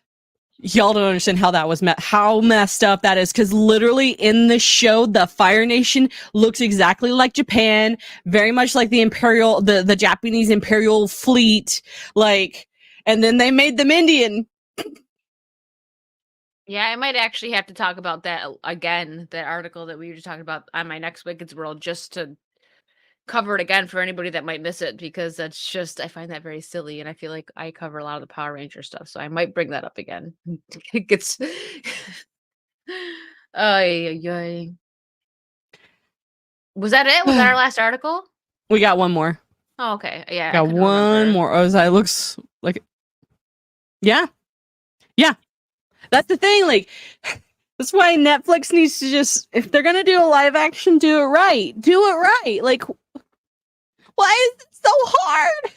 y'all don't understand how that was how messed up that is, because literally in the show, the Fire Nation looks exactly like Japan, very much like the Japanese Imperial fleet, and then they made them Indian. Yeah, I might actually have to talk about that again, that article that we were just talking about on my next Wicked's World, just to cover it again for anybody that might miss it, because that's just, I find that very silly, and I feel like I cover a lot of the Power Ranger stuff, so I might bring that up again. It gets... Ay. Was that it? Was that our last article? We got one more. Oh, okay. Yeah. Got one more. Oh, it looks like... Yeah. That's the thing, that's why Netflix needs to just, if they're gonna do a live action, do it right. Why is it so hard.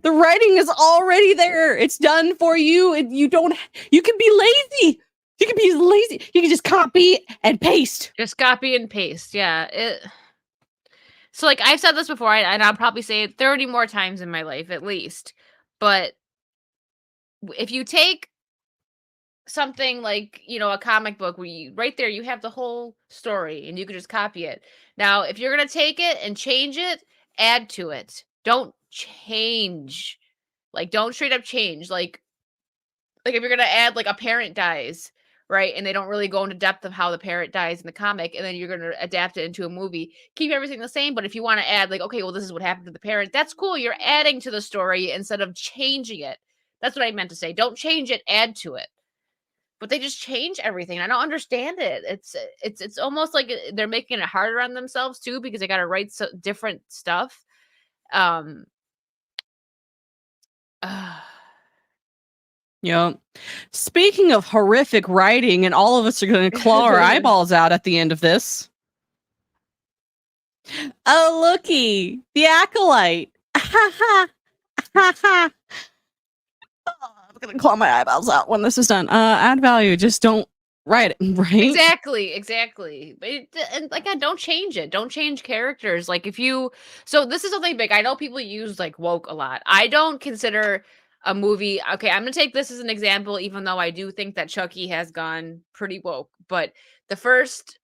The writing is already there. It's done for you. And you can be lazy. You can be lazy. You can just copy and paste. Just copy and paste. Yeah. So, like, I've said this before, and I'll probably say it 30 more times in my life, at least. But if you take something like, a comic book where right there, you have the whole story and you can just copy it. Now, if you're going to take it and change it, add to it. Don't change. Like, don't straight up change. Like if you're going to add, like, a parent dies, right? And they don't really go into depth of how the parent dies in the comic, and then you're going to adapt it into a movie. Keep everything the same, but if you want to add, like, okay, well, this is what happened to the parent, that's cool. You're adding to the story instead of changing it. That's what I meant to say. Don't change it, add to it. But they just change everything. I don't understand it. It's almost like they're making it harder on themselves too, because they got to write different stuff. Yeah. Speaking of horrific writing, and all of us are going to claw our eyeballs out at the end of this. Oh, looky, the acolyte. Ha ha ha ha. I'm gonna claw my eyeballs out when this is done. Add value. Just don't write it, right? Exactly. But and like, don't change it. Don't change characters. Like, so this is something big. I know people use like woke a lot. I don't consider a movie. Okay, I'm gonna take this as an example, even though I do think that Chucky has gone pretty woke. But the first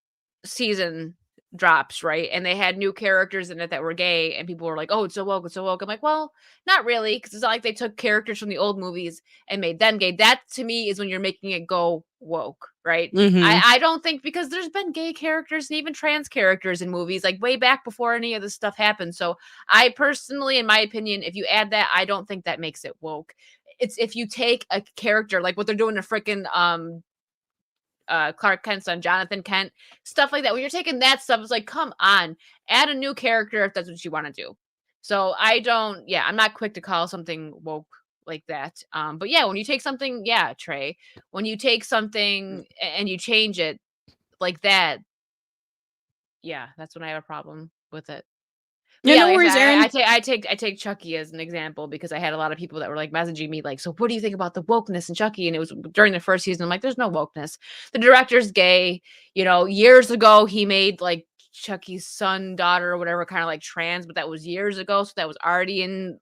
season drops, right? And they had new characters in it that were gay, and people were like, "Oh, it's so woke, it's so woke." I'm like, well, not really, because it's not like they took characters from the old movies and made them gay. That to me is when you're making it go woke, right? Mhm. I don't think, because there's been gay characters and even trans characters in movies like way back before any of this stuff happened. So I personally, in my opinion, if you add that, I don't think that makes it woke. It's if you take a character like what they're doing to freaking Clark Kent's son, Jonathan Kent, stuff like that. When you're taking that stuff, it's like, come on, add a new character if that's what you want to do. So I'm not quick to call something woke like that. But yeah, when you take something, Trey, when you take something and you change it like that, that's when I have a problem with it. Yeah, no like worries, Aaron. I take Chucky as an example because I had a lot of people that were like messaging me like, so what do you think about the wokeness in Chucky? And it was during the first season. I'm like, there's no wokeness. The director's gay. Years ago he made like Chucky's son, daughter, or whatever, kind of like trans, but that was years ago, so that was already in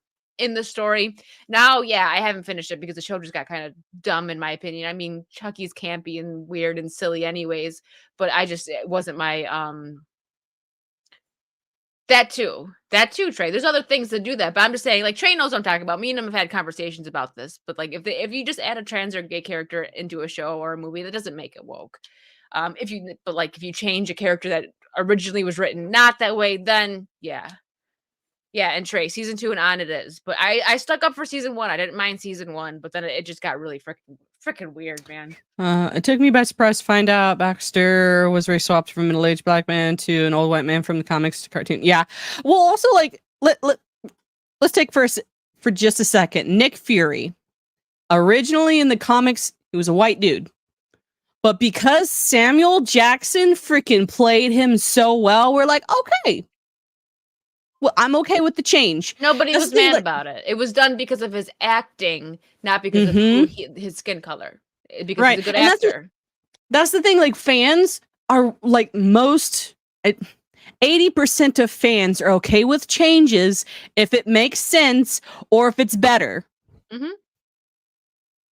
the story. Now, I haven't finished it because the show just got kind of dumb in my opinion. I mean, Chucky's campy and weird and silly anyways, but it wasn't my That too, Trey. There's other things that do that, but I'm just saying, like, Trey knows what I'm talking about. Me and him have had conversations about this, but like, if you just add a trans or gay character into a show or a movie, that doesn't make it woke. If you change a character that originally was written not that way, then yeah. And Trey, season 2 and on it is. But I stuck up for season 1. I didn't mind season 1, but then it just got really freaking weird, man. It took me by surprise to find out Baxter was race swapped from a middle-aged black man to an old white man from the comics to cartoon. Yeah. Well, also, like, let's take for just a second. Nick Fury. Originally in the comics, he was a white dude. But because Samuel Jackson freaking played him so well, we're like, okay. Well, I'm okay with the change. Nobody was mad about it. It was done because of his acting, not because of his skin color. Because he's a good actor. That's the thing. Like, fans are like 80% of fans are okay with changes if it makes sense or if it's better. Mm-hmm.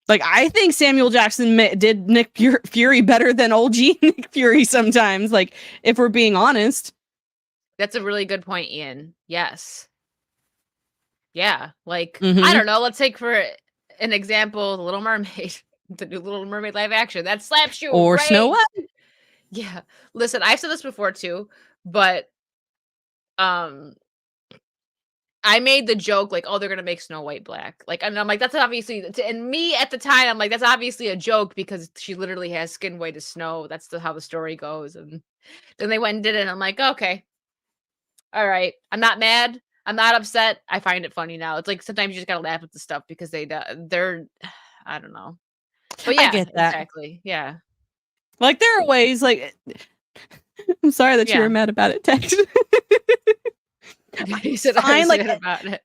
Like, I think Samuel Jackson did Nick Fury better than OG Nick Fury sometimes. Like, if we're being honest. That's a really good point, Ian. Yes. Yeah. Like, I don't know. Let's take for an example, The Little Mermaid. The new Little Mermaid live action. That slaps you. Or right? Snow White. Yeah. Listen, I've said this before too, but I made the joke like, oh, they're gonna make Snow White black. Like, and I'm like, that's obviously, and me at the time, I'm like, that's obviously a joke because she literally has skin white as snow. That's how the story goes. And then they went and did it. And I'm like, okay. All right. I'm not mad. I'm not upset. I find it funny now. It's like sometimes you just gotta laugh at the stuff because they're I don't know. But yeah, I get that. Exactly. Yeah. Like, there are ways, like, I'm sorry that you were mad about it, Tex. You said I was Fine, sad about it.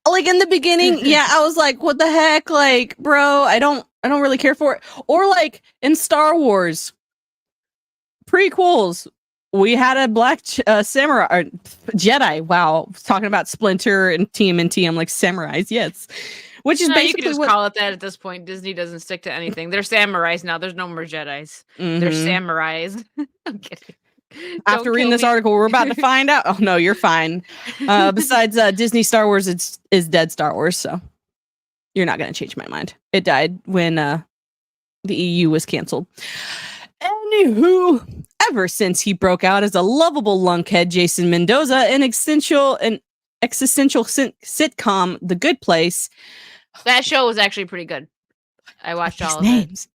like in the beginning, yeah, I was like, what the heck? Like, bro, I don't really care for it. Or like in Star Wars prequels, we had a black samurai or Jedi. Wow, talking about Splinter and TMNT, I'm like samurais, yes. Which is No, you basically can just what call it that at this point. Disney doesn't stick to anything. They're samurais now. There's no more Jedis. They're Mhm. samurais. I'm kidding. After Don't reading kill this me. article, we're about to find out. Oh no, you're fine. Besides Disney Star Wars, is dead Star Wars, so you're not gonna change my mind. It died when the EU was canceled. Anywho, ever since he broke out as a lovable lunkhead, Jason Mendoza, an existential sitcom, The Good Place. That show was actually pretty good. I watched These all of names.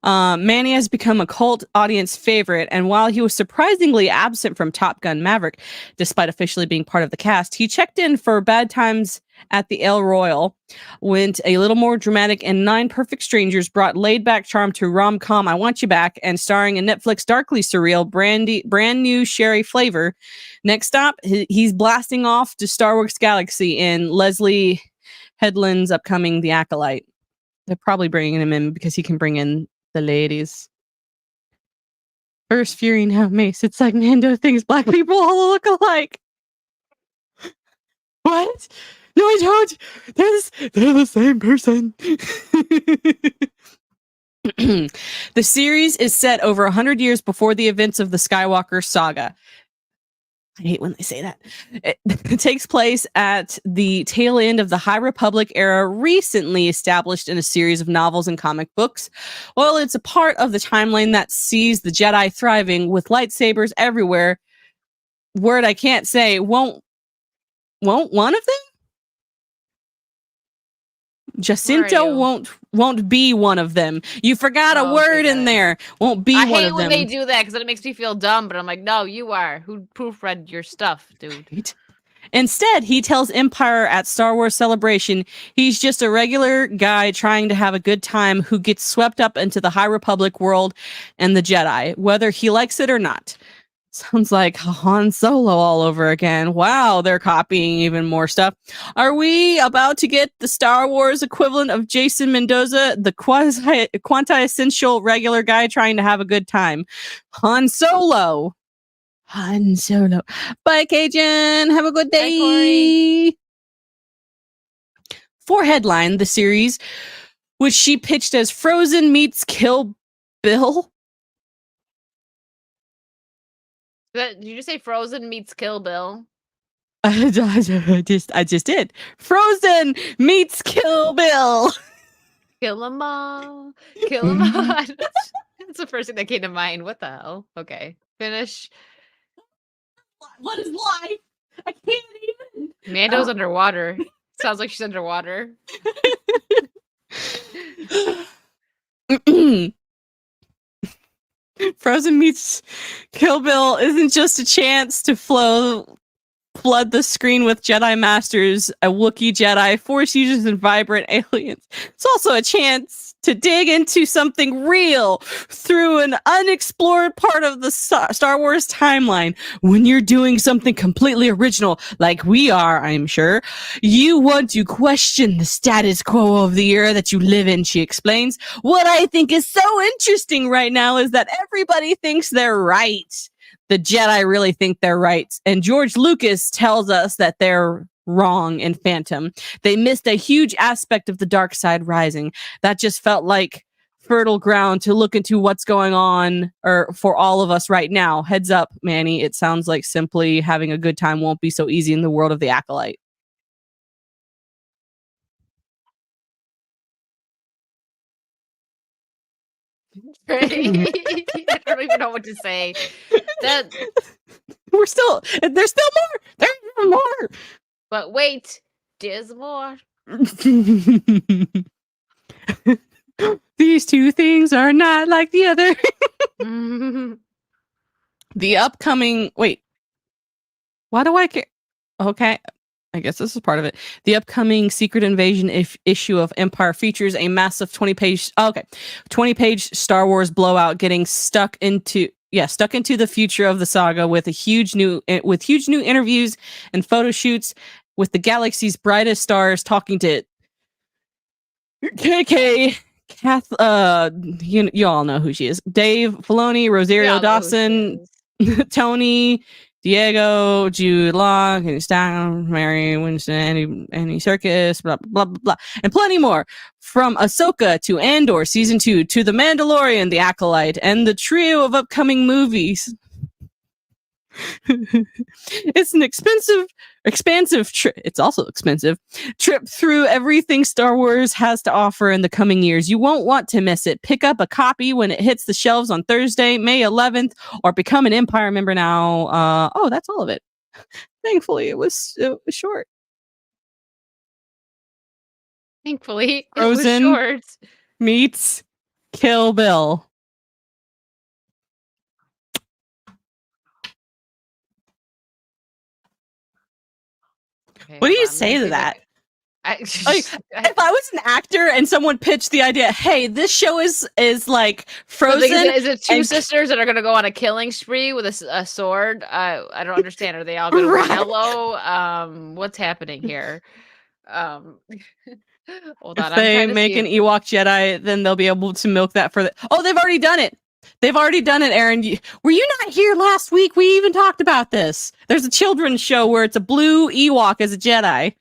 Manny has become a cult audience favorite, and while he was surprisingly absent from Top Gun Maverick, despite officially being part of the cast, he checked in for Bad Times at the El Royale, went a little more dramatic, and Nine Perfect Strangers brought laid-back charm to rom-com I Want You Back, and starring in Netflix darkly surreal brand new Sherry Flavor. Next stop, he's blasting off to Star Wars Galaxy in Leslie Headland's upcoming The Acolyte. They're probably bringing him in because he can bring in the ladies. First Fury, now Mace. It's like Mando thinks black people all look alike. What? No, I don't. They're the same person. The series is set over 100 years before the events of the Skywalker saga. I hate when they say that. It takes place at the tail end of the High Republic era, recently established in a series of novels and comic books. Well, it's a part of the timeline that sees the Jedi thriving with lightsabers everywhere. Word I can't say. Won't one of them? Jacinto won't be one of them. You forgot a word in there. Won't be one of them. I hate when they do that because it makes me feel dumb. But I'm like, no, you are. Who proofread your stuff, dude? Right? Instead, he tells Empire at Star Wars Celebration he's just a regular guy trying to have a good time who gets swept up into the High Republic world and the Jedi, whether he likes it or not. Sounds like Han Solo all over again. Wow, they're copying even more stuff. Are we about to get the Star Wars equivalent of Jason Mendoza, the quanti-essential regular guy trying to have a good time? Han Solo. Han Solo. Bye, Cajun. Have a good day. Bye, Corey. For headline, the series, which she pitched as Frozen meets Kill Bill. Did you just say Frozen meets Kill Bill? I just did. Frozen meets Kill Bill. Kill them all. Kill them all. That's the first thing that came to mind. What the hell? Okay. Finish. What is life? I can't even. Mando's underwater. Sounds like she's underwater. Frozen meets Kill Bill isn't just a chance to flood the screen with Jedi Masters, a Wookiee Jedi, Force users, and vibrant aliens. It's also a chance to dig into something real through an unexplored part of the Star Wars timeline. When you're doing something completely original, like we are, I'm sure, you want to question the status quo of the era that you live in, she explains. What I think is so interesting right now is that everybody thinks they're right. The Jedi really think they're right. And George Lucas tells us that they're wrong in Phantom. They missed a huge aspect of the dark side rising. That just felt like fertile ground to look into what's going on or for all of us right now. Heads up, Manny. It sounds like simply having a good time won't be so easy in the world of the Acolyte. I don't even know what to say. There's still more. There's more. But wait, there's more. These two things are not like the other. The upcoming why do I care? Okay, I guess this is part of it. The upcoming Secret Invasion issue of Empire features a massive 20-page Star Wars blowout getting stuck into stuck into the future of the saga with huge new interviews and photo shoots with the galaxy's brightest stars talking to KK. Kath, you all know who she is. Dave Filoni, Rosario Dawson, Tony, Diego, Jude Law, Kenny Stein, Mary Winston, Andy Serkis, blah, blah, blah, blah, and plenty more. From Ahsoka to Andor Season 2 to The Mandalorian, The Acolyte, and the trio of upcoming movies. It's an expansive trip. It's also expensive trip through everything Star Wars has to offer in the coming years. You won't want to miss it. Pick up a copy when it hits the shelves on Thursday, May 11th, or become an Empire member now. That's all of it. Thankfully, it was short. Thankfully, Frozen it was short. Meets Kill Bill. Okay, What do you hold on, say let me to see that? I, If I was an actor and someone pitched the idea, hey, this show is like Frozen. is it two and- sisters that are going to go on a killing spree with a sword? I don't understand. Are they all going to wear Right. yellow? What's happening here? Hold If on, they I'm trying to make see an Ewok Jedi, then they'll be able to milk that further. Oh, they've already done it. Aaron. Were you not here last week? We even talked about this. There's a children's show where it's a blue Ewok as a Jedi.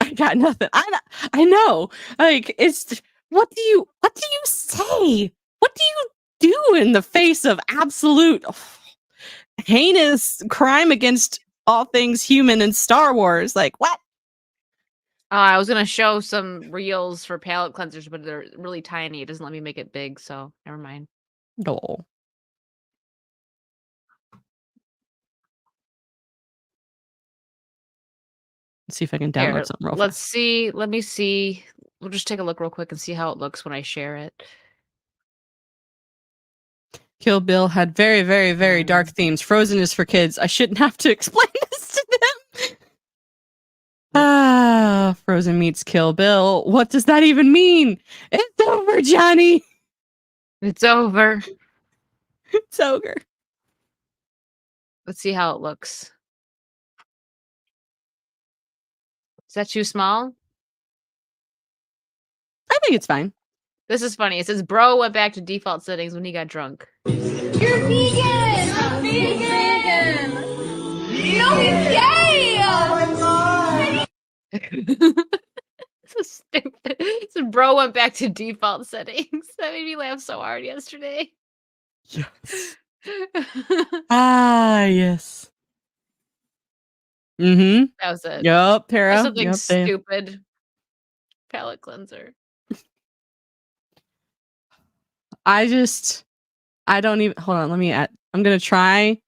I got nothing. I know. Like, it's what do you say? What do you do in the face of absolute heinous crime against all things human in Star Wars? Like, what? I was gonna show some reels for palette cleansers, but they're really tiny. It doesn't let me make it big, so never mind. No. Let's see if I can download Here, something real let's fast. see. Let me see. We'll just take a look real quick and see how it looks when I share it. Kill Bill had very, very, very dark themes. Frozen is for kids. I shouldn't have to explain this to them. Frozen meets Kill Bill. What does that even mean? It's over, Johnny. It's over. It's over. Let's see how it looks. Is that too small? I think it's fine. This is funny. It says bro went back to default settings when he got drunk. You're vegan! I'm vegan! No, he's gay! Oh my god! So stupid. So bro went back to default settings. That made me laugh so hard yesterday. Yes. Yes. Mm-hmm. That was it. Yup, Tara. Something Yep, they- stupid. Palette cleanser. I don't even hold on. I'm gonna try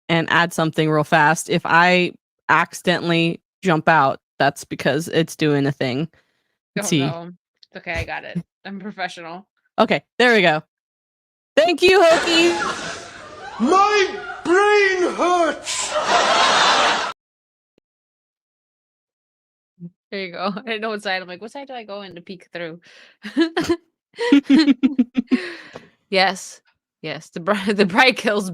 and add something real fast. If I accidentally jump out, that's because it's doing a thing. Let's see. No. It's okay, I got it. I'm professional. Okay, there we go. Thank you, Hokey. My brain hurts! There you go. I didn't know what side. I'm like, what side do I go in to peek through? Yes. The bride kills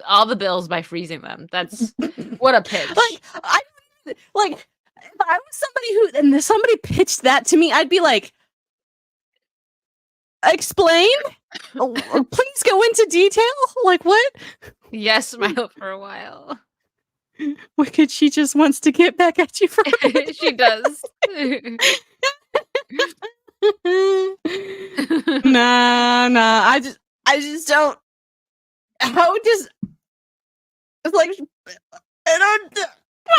all the bills by freezing them. That's what a pitch. If I was somebody pitched that to me, I'd be like, explain. Please go into detail. Like what? Yes, smile for a while. Wicked, she just wants to get back at you for She does. Nah. I just don't. How does it's like I don't.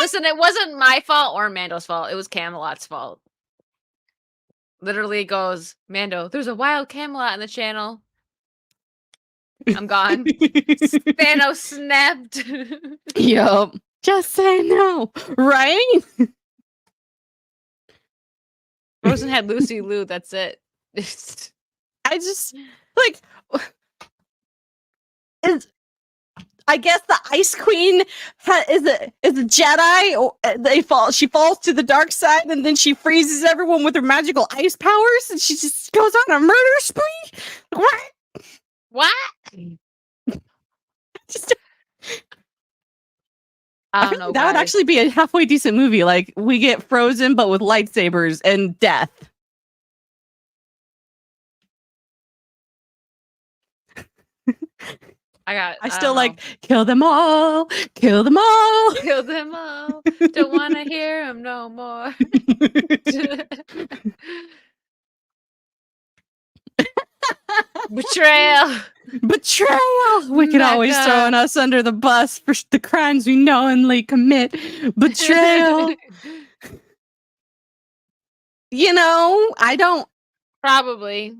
Listen, it wasn't my fault or Mando's fault. It was Camelot's fault. Literally goes, Mando, there's a wild Camelot in the channel. I'm gone. Thanos snapped. Yup. Just say no, right? Frozen had Lucy Liu. That's it. I just like. I guess the Ice Queen is a Jedi. Or she falls to the dark side, and then she freezes everyone with her magical ice powers, and she just goes on a murder spree. What? What? I don't know. That would guys. actually be a halfway decent movie. Like we get Frozen, but with lightsabers and death. I still don't like know. kill them all, kill them all. Kill them all. Don't want to hear them no more. Betrayal. Betrayal. Wicked always Mecca. throwing us under the bus for the crimes we knowingly commit. Betrayal. You know, I don't. Probably.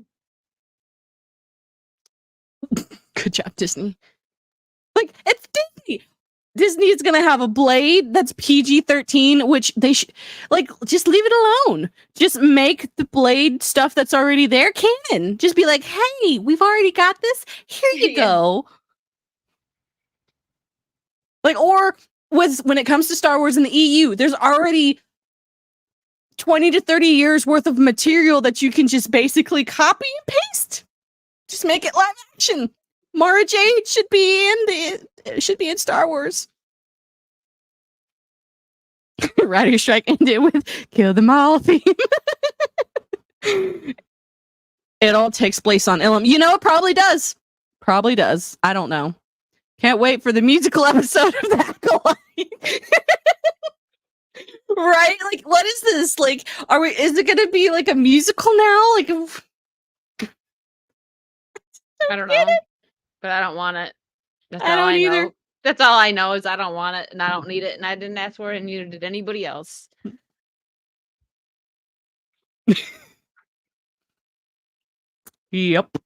Good job, Disney. Like, it's Disney. Disney's gonna have a Blade that's PG-13, which they should like just leave it alone. Just make the Blade stuff that's already there canon. Just be like, hey, we've already got this. Here you Yeah. go. Like, or when it comes to Star Wars in the EU, there's already 20 to 30 years worth of material that you can just basically copy and paste. Just make it live action. Mara Jade should be in Star Wars. Rider Strike ended with kill them all theme. It all takes place on Ilum. You know, it probably does. Probably does. I don't know. Can't wait for the musical episode of the Acolyte. Right? Like, what is this? Like, is it gonna be like a musical now? Like I don't know. But I don't want it. That's I all don't I either. know. That's all I know is I don't want it and I don't need it and I didn't ask for it and neither did anybody else. Yep.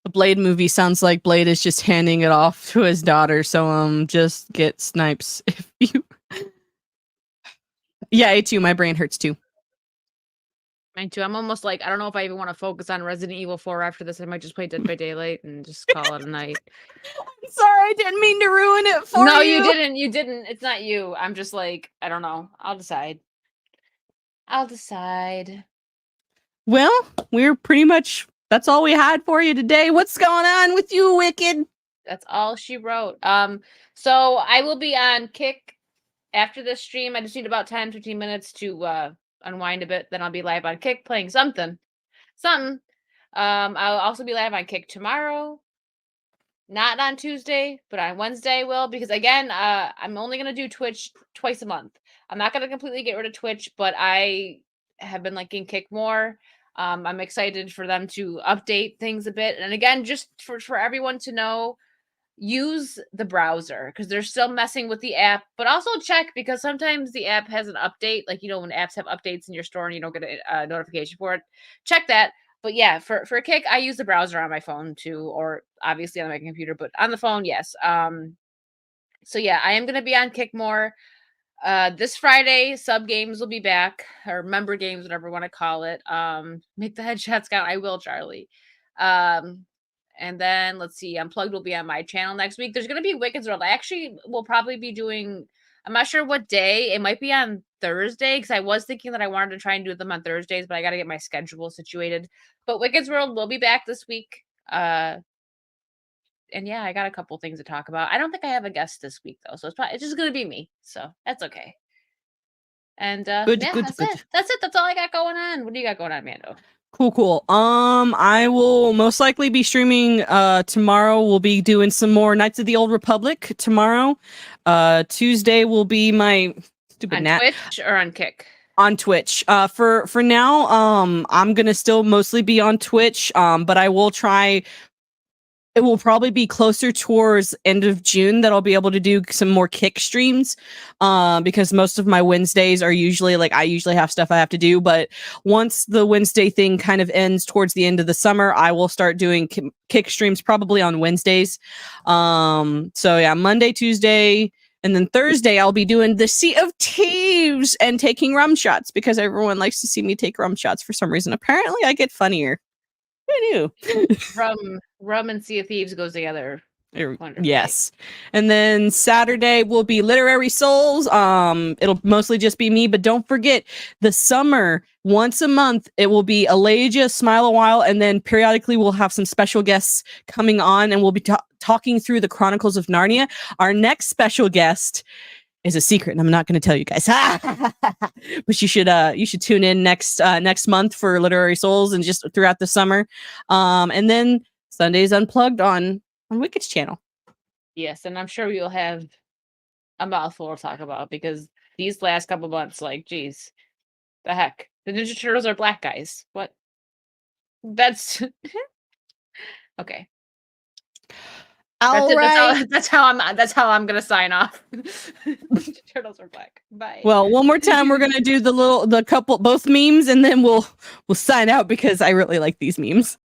The Blade movie sounds like Blade is just handing it off to his daughter, so just get Snipes if you. Yeah, A2, my brain hurts too. Mine too. I'm almost like I don't know if I even want to focus on Resident Evil 4 after this. I might just play Dead by Daylight and just call it a night. I'm sorry, I didn't mean to ruin it for you. No, you didn't. You didn't. It's not you. I'm just like, I don't know. I'll decide. Well, we're pretty much that's all we had for you today. What's going on with you, Wicked? That's all she wrote. So I will be on Kick after this stream. I just need about 10-15 minutes to unwind a bit. Then I'll be live on Kick playing something. I'll also be live on Kick tomorrow. Not on Tuesday, but on Wednesday will, because again, I'm only gonna do Twitch twice a month. I'm not gonna completely get rid of Twitch, but I have been liking Kick more. I'm excited for them to update things a bit. And again, just for everyone to know, use the browser because they're still messing with the app, but also check because sometimes the app has an update. Like, you know, when apps have updates in your store and you don't get a notification for it, check that. But yeah, for Kick, I use the browser on my phone too, or obviously on my computer, but on the phone, yes. So yeah, I am going to be on Kick more. This Friday, sub games will be back, or member games, whatever you want to call it. Make the headshots count. I will, Charlie. And then let's see, Unplugged will be on my channel next week. There's going to be Wicked's World. I actually will probably be doing, I'm not sure what day. It might be on Thursday because I was thinking that I wanted to try and do them on Thursdays, but I got to get my schedule situated. But Wicked's World will be back this week. And yeah, I got a couple things to talk about. I don't think I have a guest this week though, so it's just going to be me. So that's okay. And Good. That's it. That's all I got going on. What do you got going on, Mando? Cool. I will most likely be streaming tomorrow. We'll be doing some more Knights of the Old Republic tomorrow. Tuesday will be my stupid on Twitch or on Kick? On Twitch. For now, I'm gonna still mostly be on Twitch. But I will try. It will probably be closer towards end of June that I'll be able to do some more Kick streams, because most of my Wednesdays are usually like I usually have stuff I have to do. But once the Wednesday thing kind of ends towards the end of the summer, I will start doing Kick streams probably on Wednesdays. So yeah, Monday, Tuesday, and then Thursday I'll be doing the Sea of Thieves and taking rum shots because everyone likes to see me take rum shots for some reason. Apparently, I get funnier. I knew. Rum and Sea of Thieves goes together. Wonderfully. Yes. And then Saturday will be Literary Souls. It'll mostly just be me, but don't forget the summer, once a month, it will be Alasia, Smile a While, and then periodically we'll have some special guests coming on and we'll be talking through the Chronicles of Narnia. Our next special guest is a secret, and I'm not going to tell you guys. But you should tune in next month for Literary Souls and just throughout the summer. And then Sundays Unplugged on Wicked's channel. Yes, and I'm sure we'll have a mouthful to talk about because these last couple months, like, geez, the heck. The Ninja Turtles are black guys. What? That's okay. All right. That's how I'm gonna sign off. Ninja Turtles are black. Bye. Well, one more time, we're gonna do both memes, and then we'll sign out because I really like these memes.